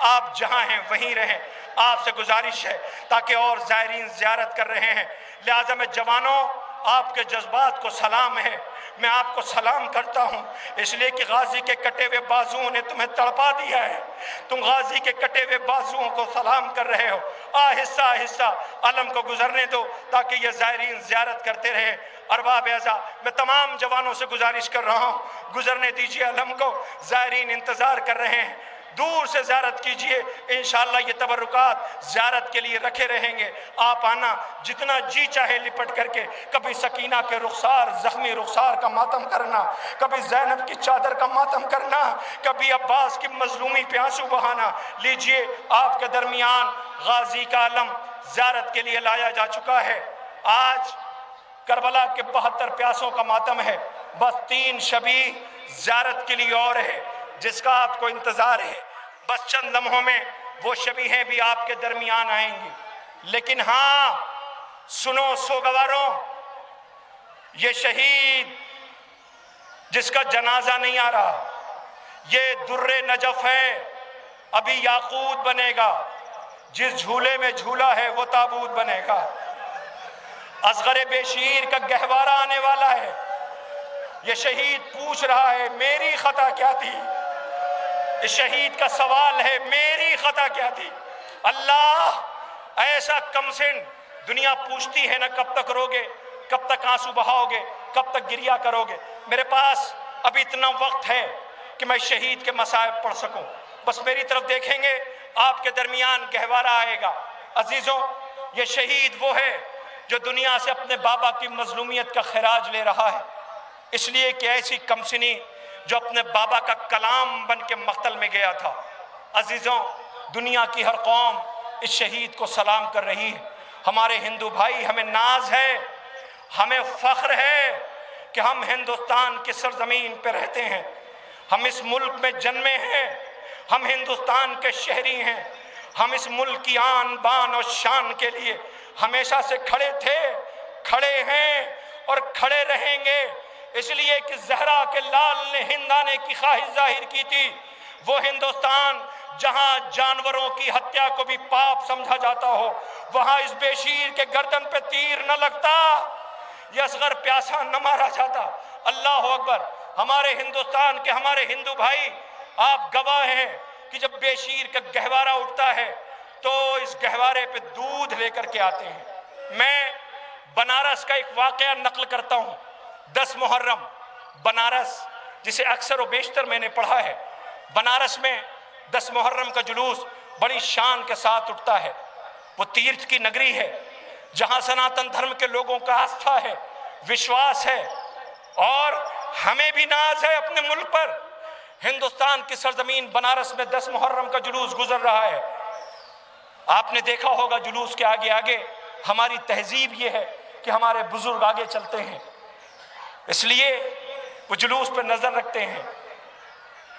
آپ جہاں ہیں وہیں رہیں۔ آپ سے گزارش ہے تاکہ اور زائرین زیارت کر رہے ہیں، لہٰذا میں جوانوں آپ کے جذبات کو سلام ہے، میں آپ کو سلام کرتا ہوں، اس لیے کہ غازی کے کٹے ہوئے بازوؤں نے تمہیں تڑپا دیا ہے۔ تم غازی کے کٹے ہوئے بازوؤں کو سلام کر رہے ہو۔ آہستہ آہستہ علم کو گزرنے دو تاکہ یہ زائرین زیارت کرتے رہے۔ ارباب اعضا، میں تمام جوانوں سے گزارش کر رہا ہوں، گزرنے دیجئے علم کو، زائرین انتظار کر رہے ہیں۔ دور سے زیارت کیجئے، انشاءاللہ یہ تبرکات زیارت کے لیے رکھے رہیں گے۔ آپ آنا، جتنا جی چاہے لپٹ کر کے، کبھی سکینہ کے رخسار، زخمی رخسار کا ماتم کرنا، کبھی زینب کی چادر کا ماتم کرنا، کبھی عباس کی مظلومی پہ آنسو بہانا۔ لیجئے، آپ کے درمیان غازی کا علم زیارت کے لیے لایا جا چکا ہے۔ آج کربلا کے 72 پیاسوں کا ماتم ہے، بس 3 شبی زیارت کے لیے اور ہے جس کا آپ کو انتظار ہے۔ بس چند لمحوں میں وہ شبیہیں بھی آپ کے درمیان آئیں گی۔ لیکن ہاں سنو سوگواروں، یہ شہید جس کا جنازہ نہیں آ رہا، یہ در نجف ہے، ابھی یاقوت بنے گا۔ جس جھولے میں جھولا ہے وہ تابوت بنے گا۔ اصغر بیشیر کا گہوارہ آنے والا ہے۔ یہ شہید پوچھ رہا ہے میری خطا کیا تھی؟ اس شہید کا سوال ہے میری خطا کیا تھی؟ اللہ، ایسا کمسن دنیا پوچھتی ہے نا کب تک روگے، کب تک آنسو بہاؤ گے، کب تک گریہ کرو گے۔ میرے پاس ابھی اتنا وقت ہے کہ میں شہید کے مصائب پڑھ سکوں، بس میری طرف دیکھیں گے آپ کے درمیان گہوارہ آئے گا۔ عزیزوں، یہ شہید وہ ہے جو دنیا سے اپنے بابا کی مظلومیت کا خراج لے رہا ہے، اس لیے کہ ایسی کمسنی جو اپنے بابا کا کلام بن کے مقتل میں گیا تھا۔ عزیزوں، دنیا کی ہر قوم اس شہید کو سلام کر رہی ہے۔ ہمارے ہندو بھائی، ہمیں ناز ہے، ہمیں فخر ہے کہ ہم ہندوستان کی سرزمین پہ رہتے ہیں، ہم اس ملک میں جنمے ہیں، ہم ہندوستان کے شہری ہیں، ہم اس ملک کی آن بان اور شان کے لیے ہمیشہ سے کھڑے تھے، کھڑے ہیں اور کھڑے رہیں گے، اس لیے کہ زہرا کے لال نے ہند آنے کی خواہش ظاہر کی تھی۔ وہ ہندوستان جہاں جانوروں کی ہتیا کو بھی پاپ سمجھا جاتا ہو، وہاں اس بیشیر کے گردن پہ تیر نہ لگتا، یہ اصغر پیاسا نہ مارا جاتا۔ اللہ اکبر۔ ہمارے ہندوستان کے ہمارے ہندو بھائی، آپ گواہ ہیں کہ جب بیشیر کا گہوارہ اٹھتا ہے تو اس گہوارے پہ دودھ لے کر کے آتے ہیں۔ میں بنارس کا ایک واقعہ نقل کرتا ہوں۔ 10 محرم بنارس، جسے اکثر و بیشتر میں نے پڑھا ہے، بنارس میں 10 محرم کا جلوس بڑی شان کے ساتھ اٹھتا ہے۔ وہ تیرتھ کی نگری ہے جہاں سناتن دھرم کے لوگوں کا آستھا ہے، وشواس ہے، اور ہمیں بھی ناز ہے اپنے ملک پر۔ ہندوستان کی سرزمین بنارس میں 10 محرم کا جلوس گزر رہا ہے۔ آپ نے دیکھا ہوگا جلوس کے آگے آگے ہماری تہذیب یہ ہے کہ ہمارے بزرگ آگے چلتے ہیں، اس لیے وہ جلوس پہ نظر رکھتے ہیں۔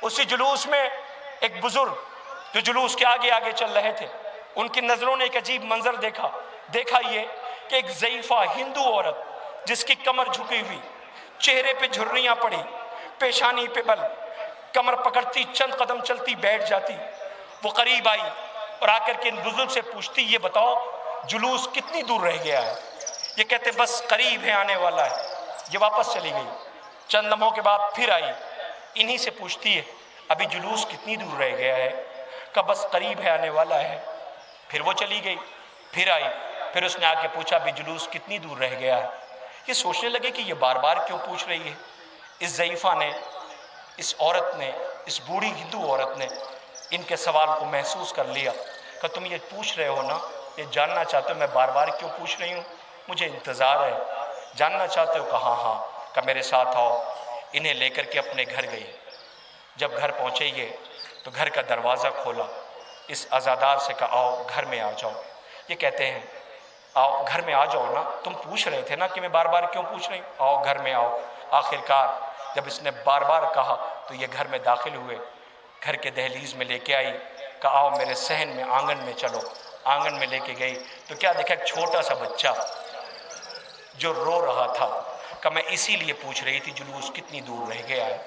اسی جلوس میں ایک بزرگ جو جلوس کے آگے آگے چل رہے تھے، ان کی نظروں نے ایک عجیب منظر دیکھا یہ کہ ایک ضعیفہ ہندو عورت جس کی کمر جھکی ہوئی، چہرے پہ جھریاں پڑی، پیشانی پہ بل، کمر پکڑتی چند قدم چلتی بیٹھ جاتی۔ وہ قریب آئی اور آ کر کے ان بزرگ سے پوچھتی، یہ بتاؤ جلوس کتنی دور رہ گیا ہے؟ یہ کہتے بس قریب ہے، آنے والا ہے۔ یہ واپس چلی گئی۔ چند لمحوں کے بعد پھر آئی، انہی سے پوچھتی ہے ابھی جلوس کتنی دور رہ گیا ہے؟ کہ بس قریب ہے، آنے والا ہے۔ پھر وہ چلی گئی، پھر آئی، پھر اس نے آ کے پوچھا ابھی جلوس کتنی دور رہ گیا ہے؟ یہ سوچنے لگے کہ یہ بار بار کیوں پوچھ رہی ہے۔ اس ضعیفہ نے، اس عورت نے، اس بوڑھی ہندو عورت نے ان کے سوال کو محسوس کر لیا کہ تم یہ پوچھ رہے ہو نا، یہ جاننا چاہتے ہو میں بار بار کیوں پوچھ رہی ہوں، مجھے انتظار ہے، جاننا چاہتے ہو؟ کہا ہاں۔ کہ میرے ساتھ آؤ۔ انہیں لے کر کے اپنے گھر گئی۔ جب گھر پہنچے یہ تو گھر کا دروازہ کھولا، اس عزادار سے کہا آؤ گھر میں آ جاؤ۔ یہ کہتے ہیں آؤ گھر میں آ جاؤ نا، تم پوچھ رہے تھے نا کہ میں بار بار کیوں پوچھ رہی ہوں، آؤ گھر میں آؤ۔ آخرکار جب اس نے بار بار کہا تو یہ گھر میں داخل ہوئے، گھر کے دہلیز میں لے کے آئی، کہا آؤ میرے صحن میں، آنگن میں چلو۔ آنگن میں لے کے گئی تو کیا دیکھا، ایک چھوٹا سا بچہ جو رو رہا تھا۔ کہ میں اسی لیے پوچھ رہی تھی جلوس کتنی دور رہ گیا ہے۔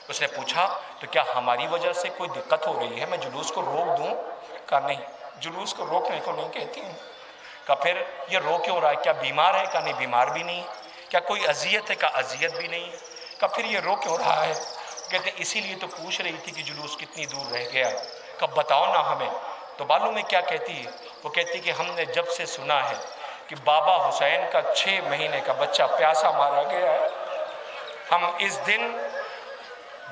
اس نے پوچھا تو کیا ہماری وجہ سے کوئی دقت ہو رہی ہے، میں جلوس کو روک دوں؟ کہا نہیں، جلوس کو روکنے کو نہیں کہتی ہوں۔ کہا پھر یہ رو کیوں رہا ہے، کیا بیمار ہے؟ کہا نہیں، بیمار بھی نہیں۔ کیا کوئی اذیت ہے؟ کہا اذیت بھی نہیں۔ کہا پھر یہ رو کیوں رہا ہے؟ کہتے اسی لیے تو پوچھ رہی تھی کہ جلوس کتنی دور رہ گیا۔ کہا بتاؤ نا ہمیں۔ تو معلوم میں کیا کہتی ہے، وہ کہتی کہ ہم نے جب سے سنا ہے کہ بابا حسین کا 6 مہینے کا بچہ پیاسا مارا گیا ہے، ہم اس دن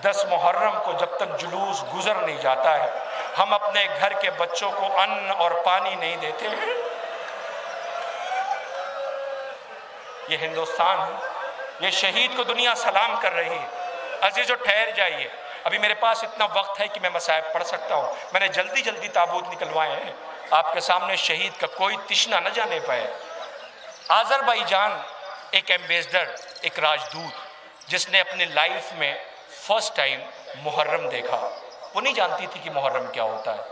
10 محرم کو جب تک جلوس گزر نہیں جاتا ہے، ہم اپنے گھر کے بچوں کو ان اور پانی نہیں دیتے ہیں۔ یہ ہندوستان ہے، یہ شہید کو دنیا سلام کر رہی ہے۔ عزیزو ٹھہر جائیے، ابھی میرے پاس اتنا وقت ہے کہ میں مصائب پڑھ سکتا ہوں۔ میں نے جلدی جلدی تابوت نکلوائے ہیں، آپ کے سامنے شہید کا کوئی تشنہ نہ جانے پائے۔ آذربائیجان ایک ایمبیسڈر، ایک راجدوت، جس نے اپنی لائف میں فرسٹ ٹائم محرم دیکھا۔ وہ نہیں جانتی تھی کہ محرم کیا ہوتا ہے،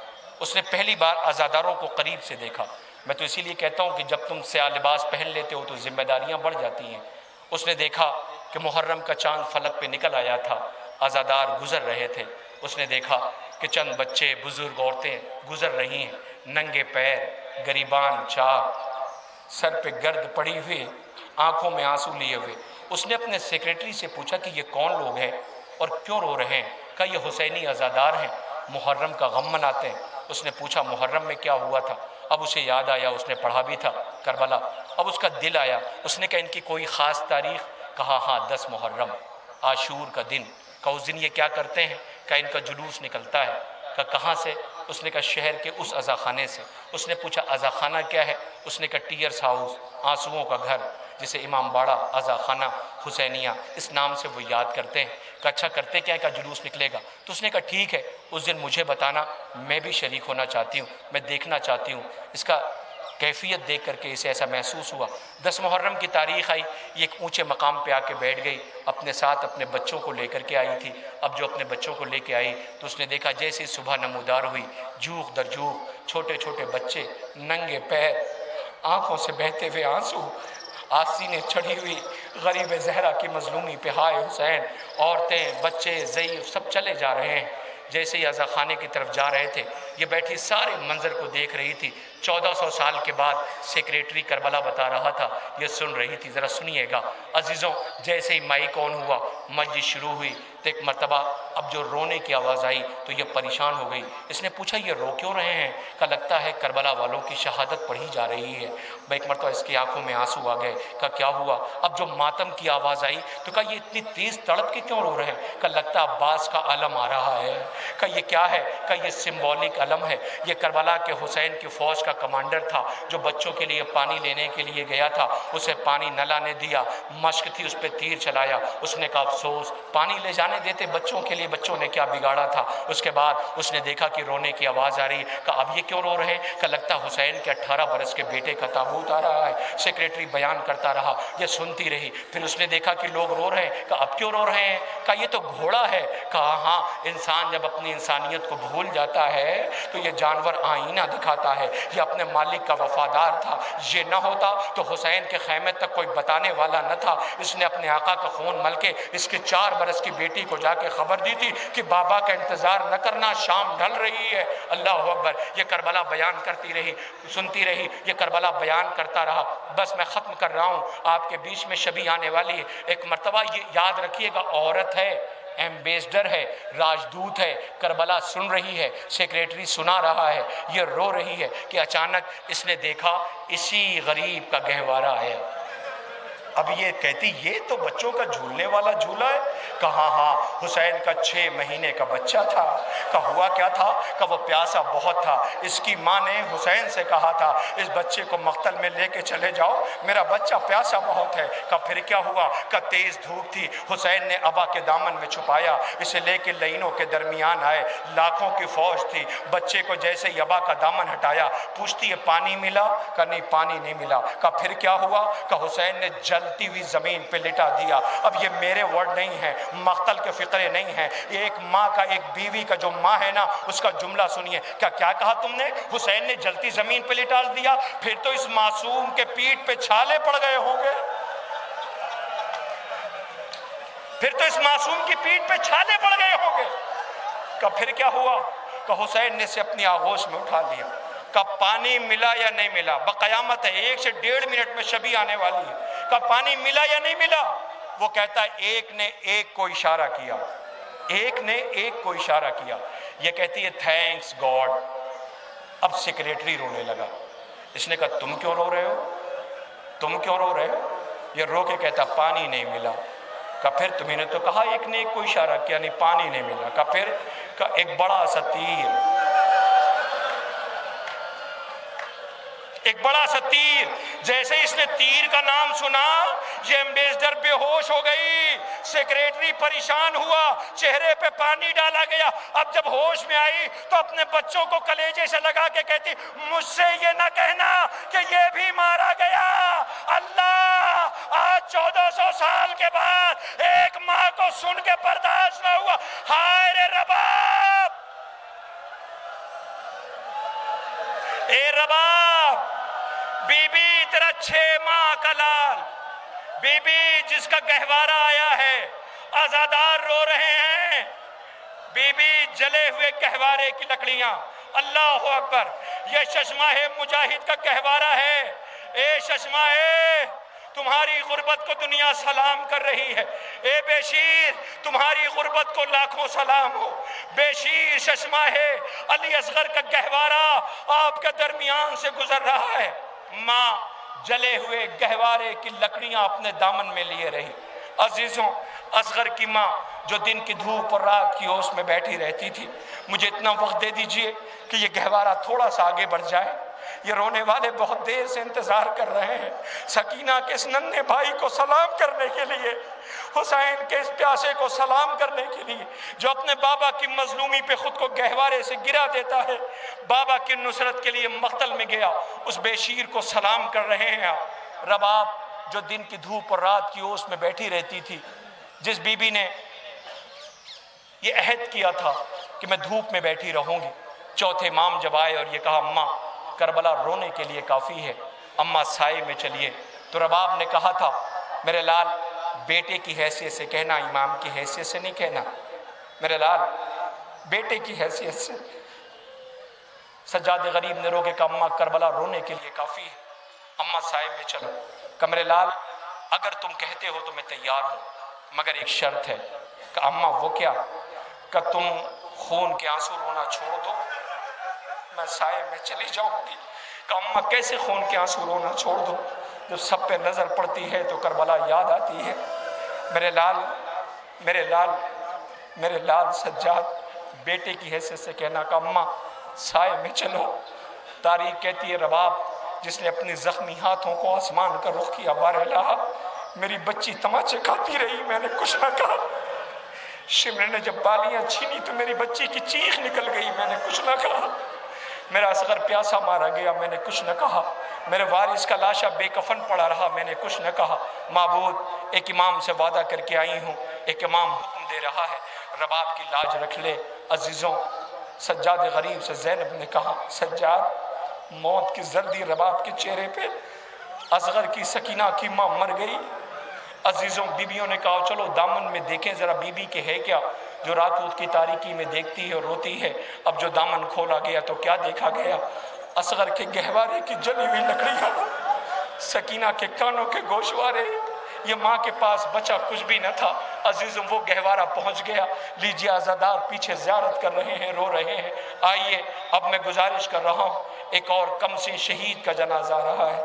اس نے پہلی بار عزاداروں کو قریب سے دیکھا۔ میں تو اسی لیے کہتا ہوں کہ جب تم سیاہ لباس پہن لیتے ہو تو ذمہ داریاں بڑھ جاتی ہیں۔ اس نے دیکھا کہ محرم کا چاند فلک پہ نکل آیا تھا، عزادار گزر رہے تھے۔ اس نے دیکھا کہ چند بچے، بزرگ عورتیں گزر رہی ہیں، ننگے پیر، گریبان چاک، سر پہ گرد پڑی ہوئی، آنکھوں میں آنسو لیے ہوئے۔ اس نے اپنے سیکریٹری سے پوچھا کہ یہ کون لوگ ہیں اور کیوں رو رہے ہیں؟ کہا یہ حسینی عزادار ہیں، محرم کا غم مناتے ہیں۔ اس نے پوچھا محرم میں کیا ہوا تھا؟ اب اسے یاد آیا، اس نے پڑھا بھی تھا کربلا۔ اب اس کا دل آیا، اس نے کہا ان کی کوئی خاص تاریخ؟ کہا ہاں 10 محرم، عاشور کا دن۔ کہا اس دن یہ کیا کرتے ہیں؟ کہا ان کا جلوس نکلتا ہے۔ کہا کہاں سے؟ اس نے کہا شہر کے اس عزا خانے سے۔ اس نے پوچھا عزا خانہ کیا ہے؟ اس نے کہا ٹیئرس ہاؤس، آنسوؤں کا گھر، جسے امام باڑہ عزا خانہ حسینیہ اس نام سے وہ یاد کرتے ہیں۔ کہا اچھا کرتے کیا ہے؟ کہا جلوس نکلے گا۔ تو اس نے کہا ٹھیک ہے، اس دن مجھے بتانا، میں بھی شریک ہونا چاہتی ہوں، میں دیکھنا چاہتی ہوں۔ اس کا کیفیت دیکھ کر کے اسے ایسا محسوس ہوا۔ 10 محرم کی تاریخ آئی، یہ ایک اونچے مقام پہ آ کے بیٹھ گئی، اپنے ساتھ اپنے بچوں کو لے کر کے آئی تھی۔ اب جو اپنے بچوں کو لے کے آئی تو اس نے دیکھا جیسے صبح نمودار ہوئی، جوخ در جوخ چھوٹے چھوٹے بچے، ننگے پیر، آنکھوں سے بہتے ہوئے آنسو، آستینیں چڑھی ہوئی، غریب زہرا کی مظلومی پہ ہائے حسین، عورتیں، بچے، ضعیف سب چلے جا رہے ہیں۔ جیسے ہی عزا خانے کی طرف جا رہے تھے، یہ بیٹھی سارے منظر کو دیکھ رہی تھی۔ 1400 سال کے بعد سیکریٹری کربلا بتا رہا تھا، یہ سن رہی تھی۔ ذرا سنیے گا عزیزوں، جیسے ہی مائک آن ہوا، مجلس شروع ہوئی تو ایک مرتبہ اب جو رونے کی آواز آئی تو یہ پریشان ہو گئی۔ اس نے پوچھا یہ رو کیوں رہے ہیں؟ کہا لگتا ہے کربلا والوں کی شہادت پڑھی جا رہی ہے۔ ایک مرتبہ اس کی آنکھوں میں آنسو آ گئے۔ کہا کیا ہوا؟ اب جو ماتم کی آواز آئی تو کہا یہ اتنی تیز تڑپ کے کیوں رو رہے ہیں؟ کہا لگتا عباس کا علم آ رہا ہے۔ کہا یہ کیا ہے؟ کہا یہ سمبولک علم ہے، یہ کربلا کے حسین کی فوج کا کمانڈر تھا جو بچوں کے لیے پانی لینے کے لیے گیا تھا، اسے پانی نہ لانے دیا، مشق تھی اس پہ تیر چلایا۔ اس نے کہا افسوس، پانی لے جانے دیتے بچوں کے لیے، بچوں نے کیا بگاڑا تھا؟ اس کے بعد اس نے دیکھا کہ رونے کی آواز آ رہی۔ کہا اب یہ کیوں رو رہے ہیں؟ کہ لگتا حسین کے 18 برس کے بیٹے کا تابوت آ رہا ہے۔ سیکریٹری بیان کرتا رہا، یہ سنتی رہی۔ پھر اس نے دیکھا کہ لوگ رو رہے ہیں۔ کہا اب کیوں رو رہے ہیں؟ کہا یہ تو گھوڑا ہے۔ کہا ہاں، انسان جب اپنی انسانیت کو بھول جاتا ہے تو یہ جانور آئینہ دکھاتا ہے۔ یہ اپنے مالک کا وفادار تھا، یہ نہ ہوتا تو حسین کے خیمے تک کوئی بتانے والا نہ تھا۔ اس نے اپنے آقا کا خون مل کے اس کی 4 برس کی بیٹی کو جا کے خبر دی تھی کہ بابا کا انتظار نہ کرنا، شام ڈھل رہی ہے۔ اللہ اکبر۔ یہ کربلا بیان کرتی رہی، سنتی رہی، یہ کربلا بیان کرتا رہا۔ بس میں ختم کر رہا ہوں، آپ کے بیچ میں شبی آنے والی ہے۔ ایک مرتبہ یہ یاد رکھیے گا، عورت ہے، ایمبیسڈر ہے، راجدوت ہے، کربلا سن رہی ہے، سیکریٹری سنا رہا ہے، یہ رو رہی ہے کہ اچانک اس نے دیکھا اسی غریب کا گہوارہ ہے۔ اب یہ کہتی یہ تو بچوں کا جھولنے والا جھولا ہے. کہا ہاں حسین کا 6 مہینے کا بچہ تھا. کہا ہوا کیا تھا؟ کہ وہ پیاسا بہت تھا. اس کی ماں نے حسین سے کہا تھا اس بچے کو مقتل میں لے کے چلے جاؤ، میرا بچہ پیاسا بہت ہے. کہا پھر کیا ہوا؟ کہ تیز دھوپ تھی، حسین نے ابا کے دامن میں چھپایا، اسے لے کے لینوں کے درمیان آئے، لاکھوں کی فوج تھی. بچے کو جیسے ہی ابا کا دامن ہٹایا پوچھتی ہے پانی ملا؟ کہ نہیں پانی نہیں ملا. کہا پھر کیا ہوا؟ کہ حسین نے جلتی ہوئی زمین پہ لٹا دیا. اب یہ میرے ورڈ نہیں ہیں، مقتل کے فقرے نہیں ہیں، یہ ایک ماں کا، ایک بیوی کا جو ماں ہے نا اس کا جملہ سنیے. کیا کہا تم نے؟ حسین نے جلتی زمین پہ لٹا دیا. پھر تو اس معصوم کے پیٹ پہ چھالے پڑ گئے ہوں گے، پھر تو اس معصوم کی پیٹ پہ چھالے پڑ گئے ہوں گے. کہ پھر کیا ہوا؟ کہ حسین نے اسے اپنی آغوش میں اٹھا لیا. کہ پانی ملا یا نہیں ملا؟ بقیامت ہے 1 سے 1.5 منٹ میں شبی آنے والی ہے. کہ پانی ملا یا نہیں ملا؟ وہ کہتا ہے ایک نے ایک کو اشارہ کیا، ایک نے ایک کو اشارہ کیا. یہ کہتی ہے تھینکس گاڈ. اب سیکریٹری رونے لگا. اس نے کہا تم کیوں رو رہے ہو؟ تم کیوں رو رہے ہو؟ یہ رو کے کہتا پانی نہیں ملا. کہ پھر تمہیں نے تو کہا ایک نے ایک کو اشارہ کیا، نہیں پانی نہیں ملا. کہ پھر کہ ایک بڑا سا تیر، ایک بڑا سا تیر. جیسے اس نے تیر کا نام سنا یہ ایمبیسڈر بے ہوش ہو گئی. سیکریٹری پریشان ہوا، چہرے پہ پانی ڈالا گیا. اب جب ہوش میں آئی تو اپنے بچوں کو کلیجے سے لگا کے کہتی مجھ سے یہ نہ کہنا کہ یہ بھی مارا گیا. اللہ آج 1400 سال کے بعد ایک ماں کو سن کے برداشت نہ ہوا. ہائے رے رباب، اے رباب، بی بی تیرا 6 ماہ کا لال، بی بی جس کا گہوارہ آیا ہے، عزادار رو رہے ہیں. بی بی جلے ہوئے گہوارے کی لکڑیاں. اللہ اکبر. یہ ششماہ مجاہد کا گہوارہ ہے. اے ششماہ، تمہاری غربت کو دنیا سلام کر رہی ہے. اے بے شیر، تمہاری غربت کو لاکھوں سلام ہو. بے شیر ششماہ علی اصغر کا گہوارہ آپ کے درمیان سے گزر رہا ہے. ماں جلے ہوئے گہوارے کی لکڑیاں اپنے دامن میں لیے رہی. عزیزوں، اصغر کی ماں جو دن کی دھوپ اور رات کی اوس میں بیٹھی رہتی تھی، مجھے اتنا وقت دے دیجئے کہ یہ گہوارہ تھوڑا سا آگے بڑھ جائے. یہ رونے والے بہت دیر سے انتظار کر رہے ہیں سکینہ کے اس ننھے بھائی کو سلام کرنے کے لیے، حسین کے اس پیاسے کو سلام کرنے کے لیے جو اپنے بابا کی مظلومی پہ خود کو گہوارے سے گرا دیتا ہے، بابا کی نصرت کے لیے مقتل میں گیا. اس بے شیر کو سلام کر رہے ہیں. رباب جو دن کی دھوپ اور رات کی اوس میں بیٹھی رہتی تھی، جس بی بی نے یہ عہد کیا تھا کہ میں دھوپ میں بیٹھی رہوں گی. چوتھے امام جب آئے اور یہ کہا اماں کربلا رونے کے لیے کافی ہے، اماں سائے میں چلیے، تو رباب نے کہا تھا میرے لال بیٹے کی حیثیت سے کہنا، امام کی حیثیت سے نہیں کہنا. میرے لال بیٹے کی حیثیت سے. سجاد غریب نے رو کے کہا اماں کربلا رونے کے لیے کافی ہے، اماں سائے میں چلو. کہ میرے لال اگر تم کہتے ہو تو میں تیار ہوں، مگر ایک شرط ہے. کہ اماں وہ کیا؟ کہ تم خون کے آنسو رونا چھوڑ دو، میں سائے میں چلی جاؤں گی. کہ اماں کیسے خون کے آنسو رونا چھوڑ دو؟ جب سب پہ نظر پڑتی ہے تو کربلا یاد آتی ہے. میرے لال، میرے لال، میرے لال سجاد بیٹے کی حیثیت سے کہنا کہ اماں سائے میں چلو. تاریخ کہتی ہے رباب جس نے اپنی زخمی ہاتھوں کو آسمان کا رخ کیا، بار الہ میری بچی تماچے کھاتی رہی، میں نے کچھ نہ کہا. شمر نے جب بالیاں چھینی تو میری بچی کی چیخ نکل گئی، میں نے کچھ نہ کہا. میرا اصغر پیاسا مارا گیا، میں نے کچھ نہ کہا. میرے وارث کا لاشا بے کفن پڑا رہا، میں نے کچھ نہ کہا. معبود ایک امام سے وعدہ کر کے آئی ہوں، ایک امام حکم دے رہا ہے رباب کی لاج رکھ لے. عزیزوں، سجاد غریب سے زینب نے کہا سجاد موت کی زردی رباب کے چہرے پہ. اصغر کی سکینہ کی ماں مر گئی. عزیزوں بیویوں نے کہا چلو دامن میں دیکھیں ذرا بی بی کے ہے کیا جو رات رات کی تاریکی میں دیکھتی ہے اور روتی ہے. اب جو دامن کھولا گیا تو کیا دیکھا گیا؟ اصغر کے گہوارے کی جلی ہوئی لکڑیاں، سکینہ کے کانوں کے گوشوارے. یہ ماں کے پاس بچا کچھ بھی نہ تھا. عزیزوں وہ گہوارہ پہنچ گیا. لیجیے عزادار پیچھے زیارت کر رہے ہیں، رو رہے ہیں. آئیے اب میں گزارش کر رہا ہوں، ایک اور کم سے شہید کا جنازہ آ رہا ہے.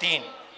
3।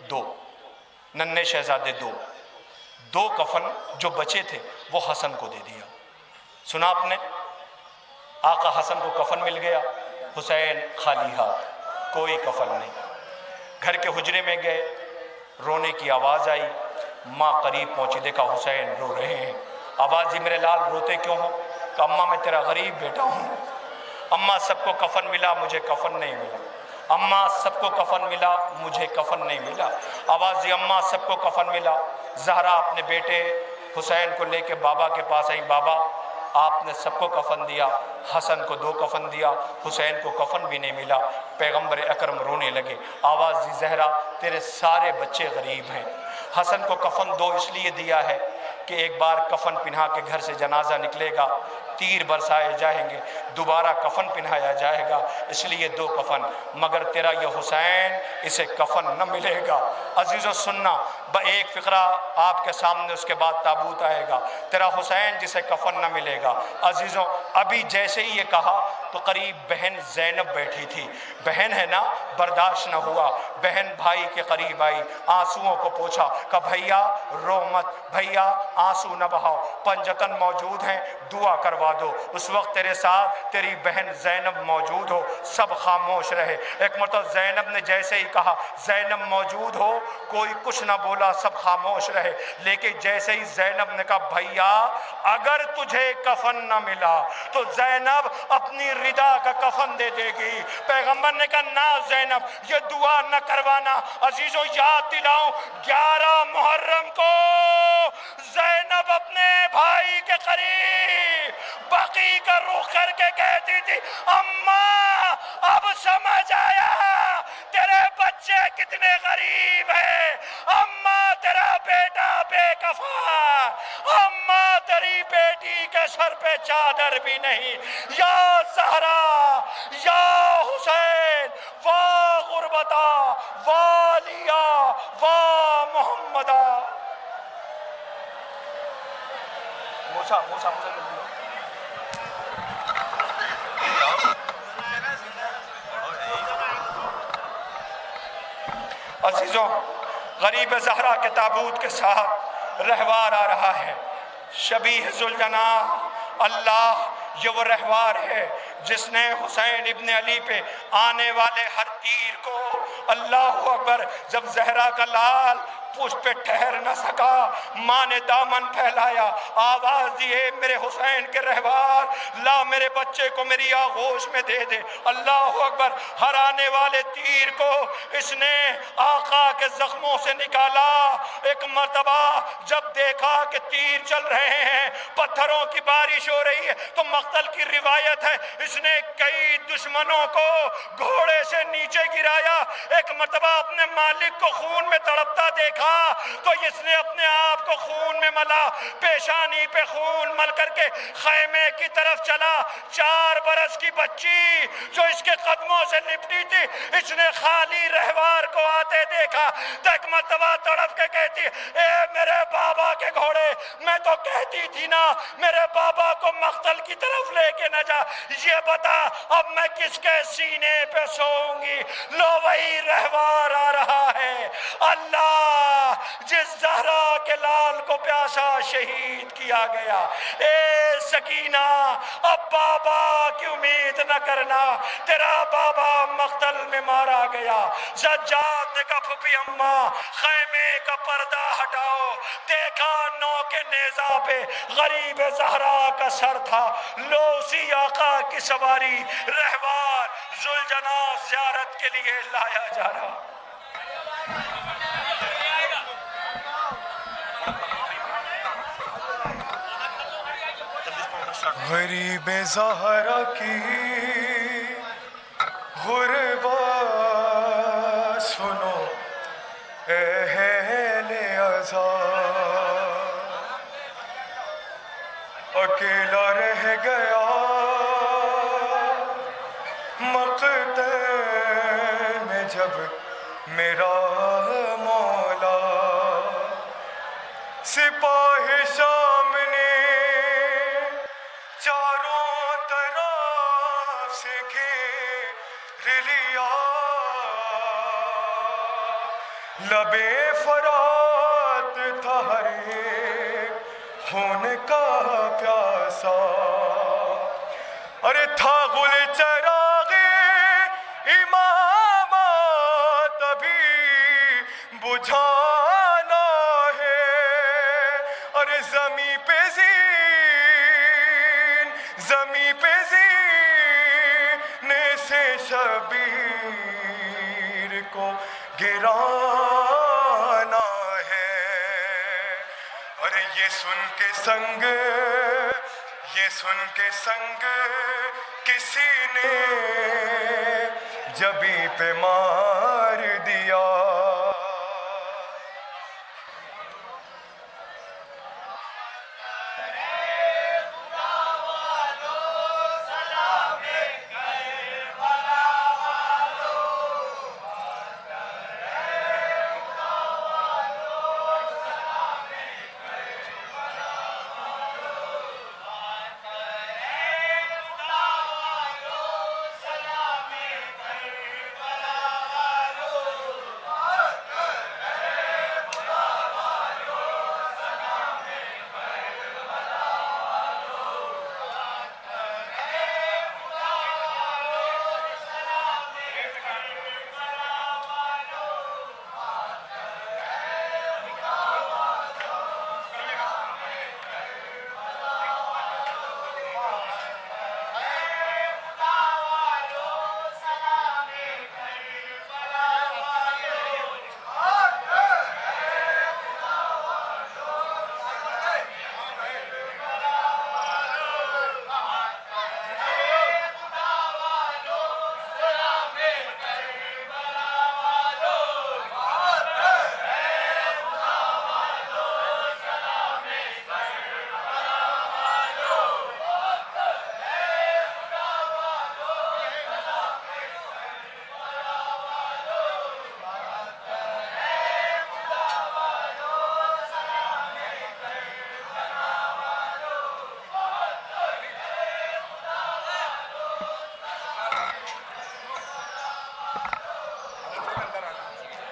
دو، ننھے شہزادے دو کفن جو بچے تھے وہ حسن کو دے دیا۔ سنا آپ نے؟ آقا حسن کو کفن مل گیا، حسین خالی ہاتھ، کوئی کفن نہیں۔ گھر کے حجرے میں گئے، رونے کی آواز آئی، ماں قریب پہنچی، دیکھا حسین رو رہے ہیں۔ آواز دی میرے لال روتے کیوں ہو؟ کہ اماں میں تیرا غریب بیٹا ہوں، اماں سب کو کفن ملا مجھے کفن نہیں ملا، اماں سب کو کفن ملا مجھے کفن نہیں ملا۔ آواز دی اماں سب کو کفن ملا۔ زہرا اپنے بیٹے حسین کو لے کے بابا کے پاس آئی، بابا آپ نے سب کو کفن دیا، حسن کو 2 کفن دیا، حسین کو کفن بھی نہیں ملا۔ پیغمبر اکرم رونے لگے۔ آواز دی زہرا تیرے سارے بچے غریب ہیں، حسن کو کفن 2 اس لیے دیا ہے کہ ایک بار کفن پہنا کے گھر سے جنازہ نکلے گا، تیر برسائے جائیں گے، دوبارہ کفن پہنایا جائے گا، اس لیے 2 کفن، مگر تیرا یہ حسین اسے کفن نہ ملے گا۔ عزیزو سننا، ایک فقرہ آپ کے سامنے، اس کے بعد تابوت آئے گا۔ تیرا حسین جسے کفن نہ ملے گا۔ عزیزو ابھی جیسے ہی یہ کہا تو قریب بہن زینب بیٹھی تھی، بہن ہے نا، برداشت نہ ہوا، بہن بھائی کے قریب آئی، آنسوؤں کو پوچھا کہ بھیا رو مت، بھیا آنسو نہ بہاؤ، پنجتن موجود ہیں دعا کروا دو۔ اس وقت تیرے ساتھ تیری بہن زینب موجود ہو، سب خاموش رہے۔ ایک مرتبہ زینب نے جیسے ہی کہا زینب موجود ہو، کوئی کچھ نہ بولا، سب خاموش رہے۔ لیکن جیسے ہی زینب نے کہا بھیا اگر تجھے کفن نہ ملا تو زینب اپنی ردا کا کفن دے دے گی۔ پیغمبر نے کہا نہ زینب یہ دعا نہ کروانا۔ عزیزو یاد دلاؤں 11 محرم کو زینب اپنے بھائی کے قریب بقی کا رخ کر کے کہتی تھی اماں اب سمجھ آیا تیرے بچے کتنے غریب ہیں، اماں تیرا بیٹا بے کفن، اماں تیری بیٹی کے سر پہ چادر بھی نہیں۔ یا زہرا یا حسین وا غربتا والیا وا محمدا۔ موسیٰ عزیزوں، غریب زہرا کے تابوت کے ساتھ رہوار آ رہا ہے، شبیہ ذوالجناح اللہ، یہ وہ رہوار ہے جس نے حسین ابن علی پہ آنے والے ہر تیر کو، اللہ اکبر، جب زہرا کا لال پوچھ پہ ٹھہر نہ سکا، ماں نے دامن پھیلایا، آواز دیے میرے حسین کے رہوار لا میرے بچے کو میری آغوش میں دے دے۔ اللہ اکبر، ہر آنے والے تیر کو اس نے آقا کے زخموں سے نکالا۔ ایک مرتبہ جب دیکھا کہ تیر چل رہے ہیں، پتھروں کی بارش ہو رہی ہے، تو مقتل کی روایت ہے اس نے کئی دشمنوں کو گھوڑے سے نیچے گرایا۔ ایک مرتبہ اپنے مالک کو خون میں تڑپتا دیکھا تو اس نے اپنے آپ کو خون میں ملا، پیشانی پہ خون مل کر کے خیمے کی طرف چلا۔ 4 برس کی بچی جو اس کے قدموں سے لپٹی تھی، اس نے خالی رہوار کو آتے دیکھا تو ایک مرتبہ تڑپ کے کہتی اے میرے بابا کے گھوڑے، میں تو کہتی تھی نا میرے بابا کو مقتل کی طرف لے کے نہ جا، یہ بتا اب میں کس کے سینے پہ سوؤں گی؟ لو وہی رہوار آ رہا ہے۔ اللہ جس زہرا کے لال کو پیاسا شہید کیا گیا، اے سکینہ اب بابا کی امید نہ کرنا، تیرا بابا مقتل میں مارا گیا۔ سجاد نے کہا پھپھی اماں خیمے کا پردہ ہٹاؤ، دیکھا نو کے نیزہ پہ غریب زہرا کا سر تھا، لو اسی آقا کی سواری رہوار ذوالجناح زیارت کے لیے لایا جا رہا۔ غریب زہرا کی غربت سنو اے اہل عزا، اکیلا رہ گیا مقتل میں جب میرا مولا، سپاہی سامنے چاروں طرف سے گھیر لیا، لبے فرات تھا ہر ایک خون کا پیاسا، ارے تھا گل چراغ امامت ابھی بجھانا ہے، ارے زمیں پہ زین سے شبیر کو گرانا ہے، ارے یہ سن کے سنگ کسی نے جبیں پہ مار دیا۔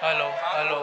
Hello hello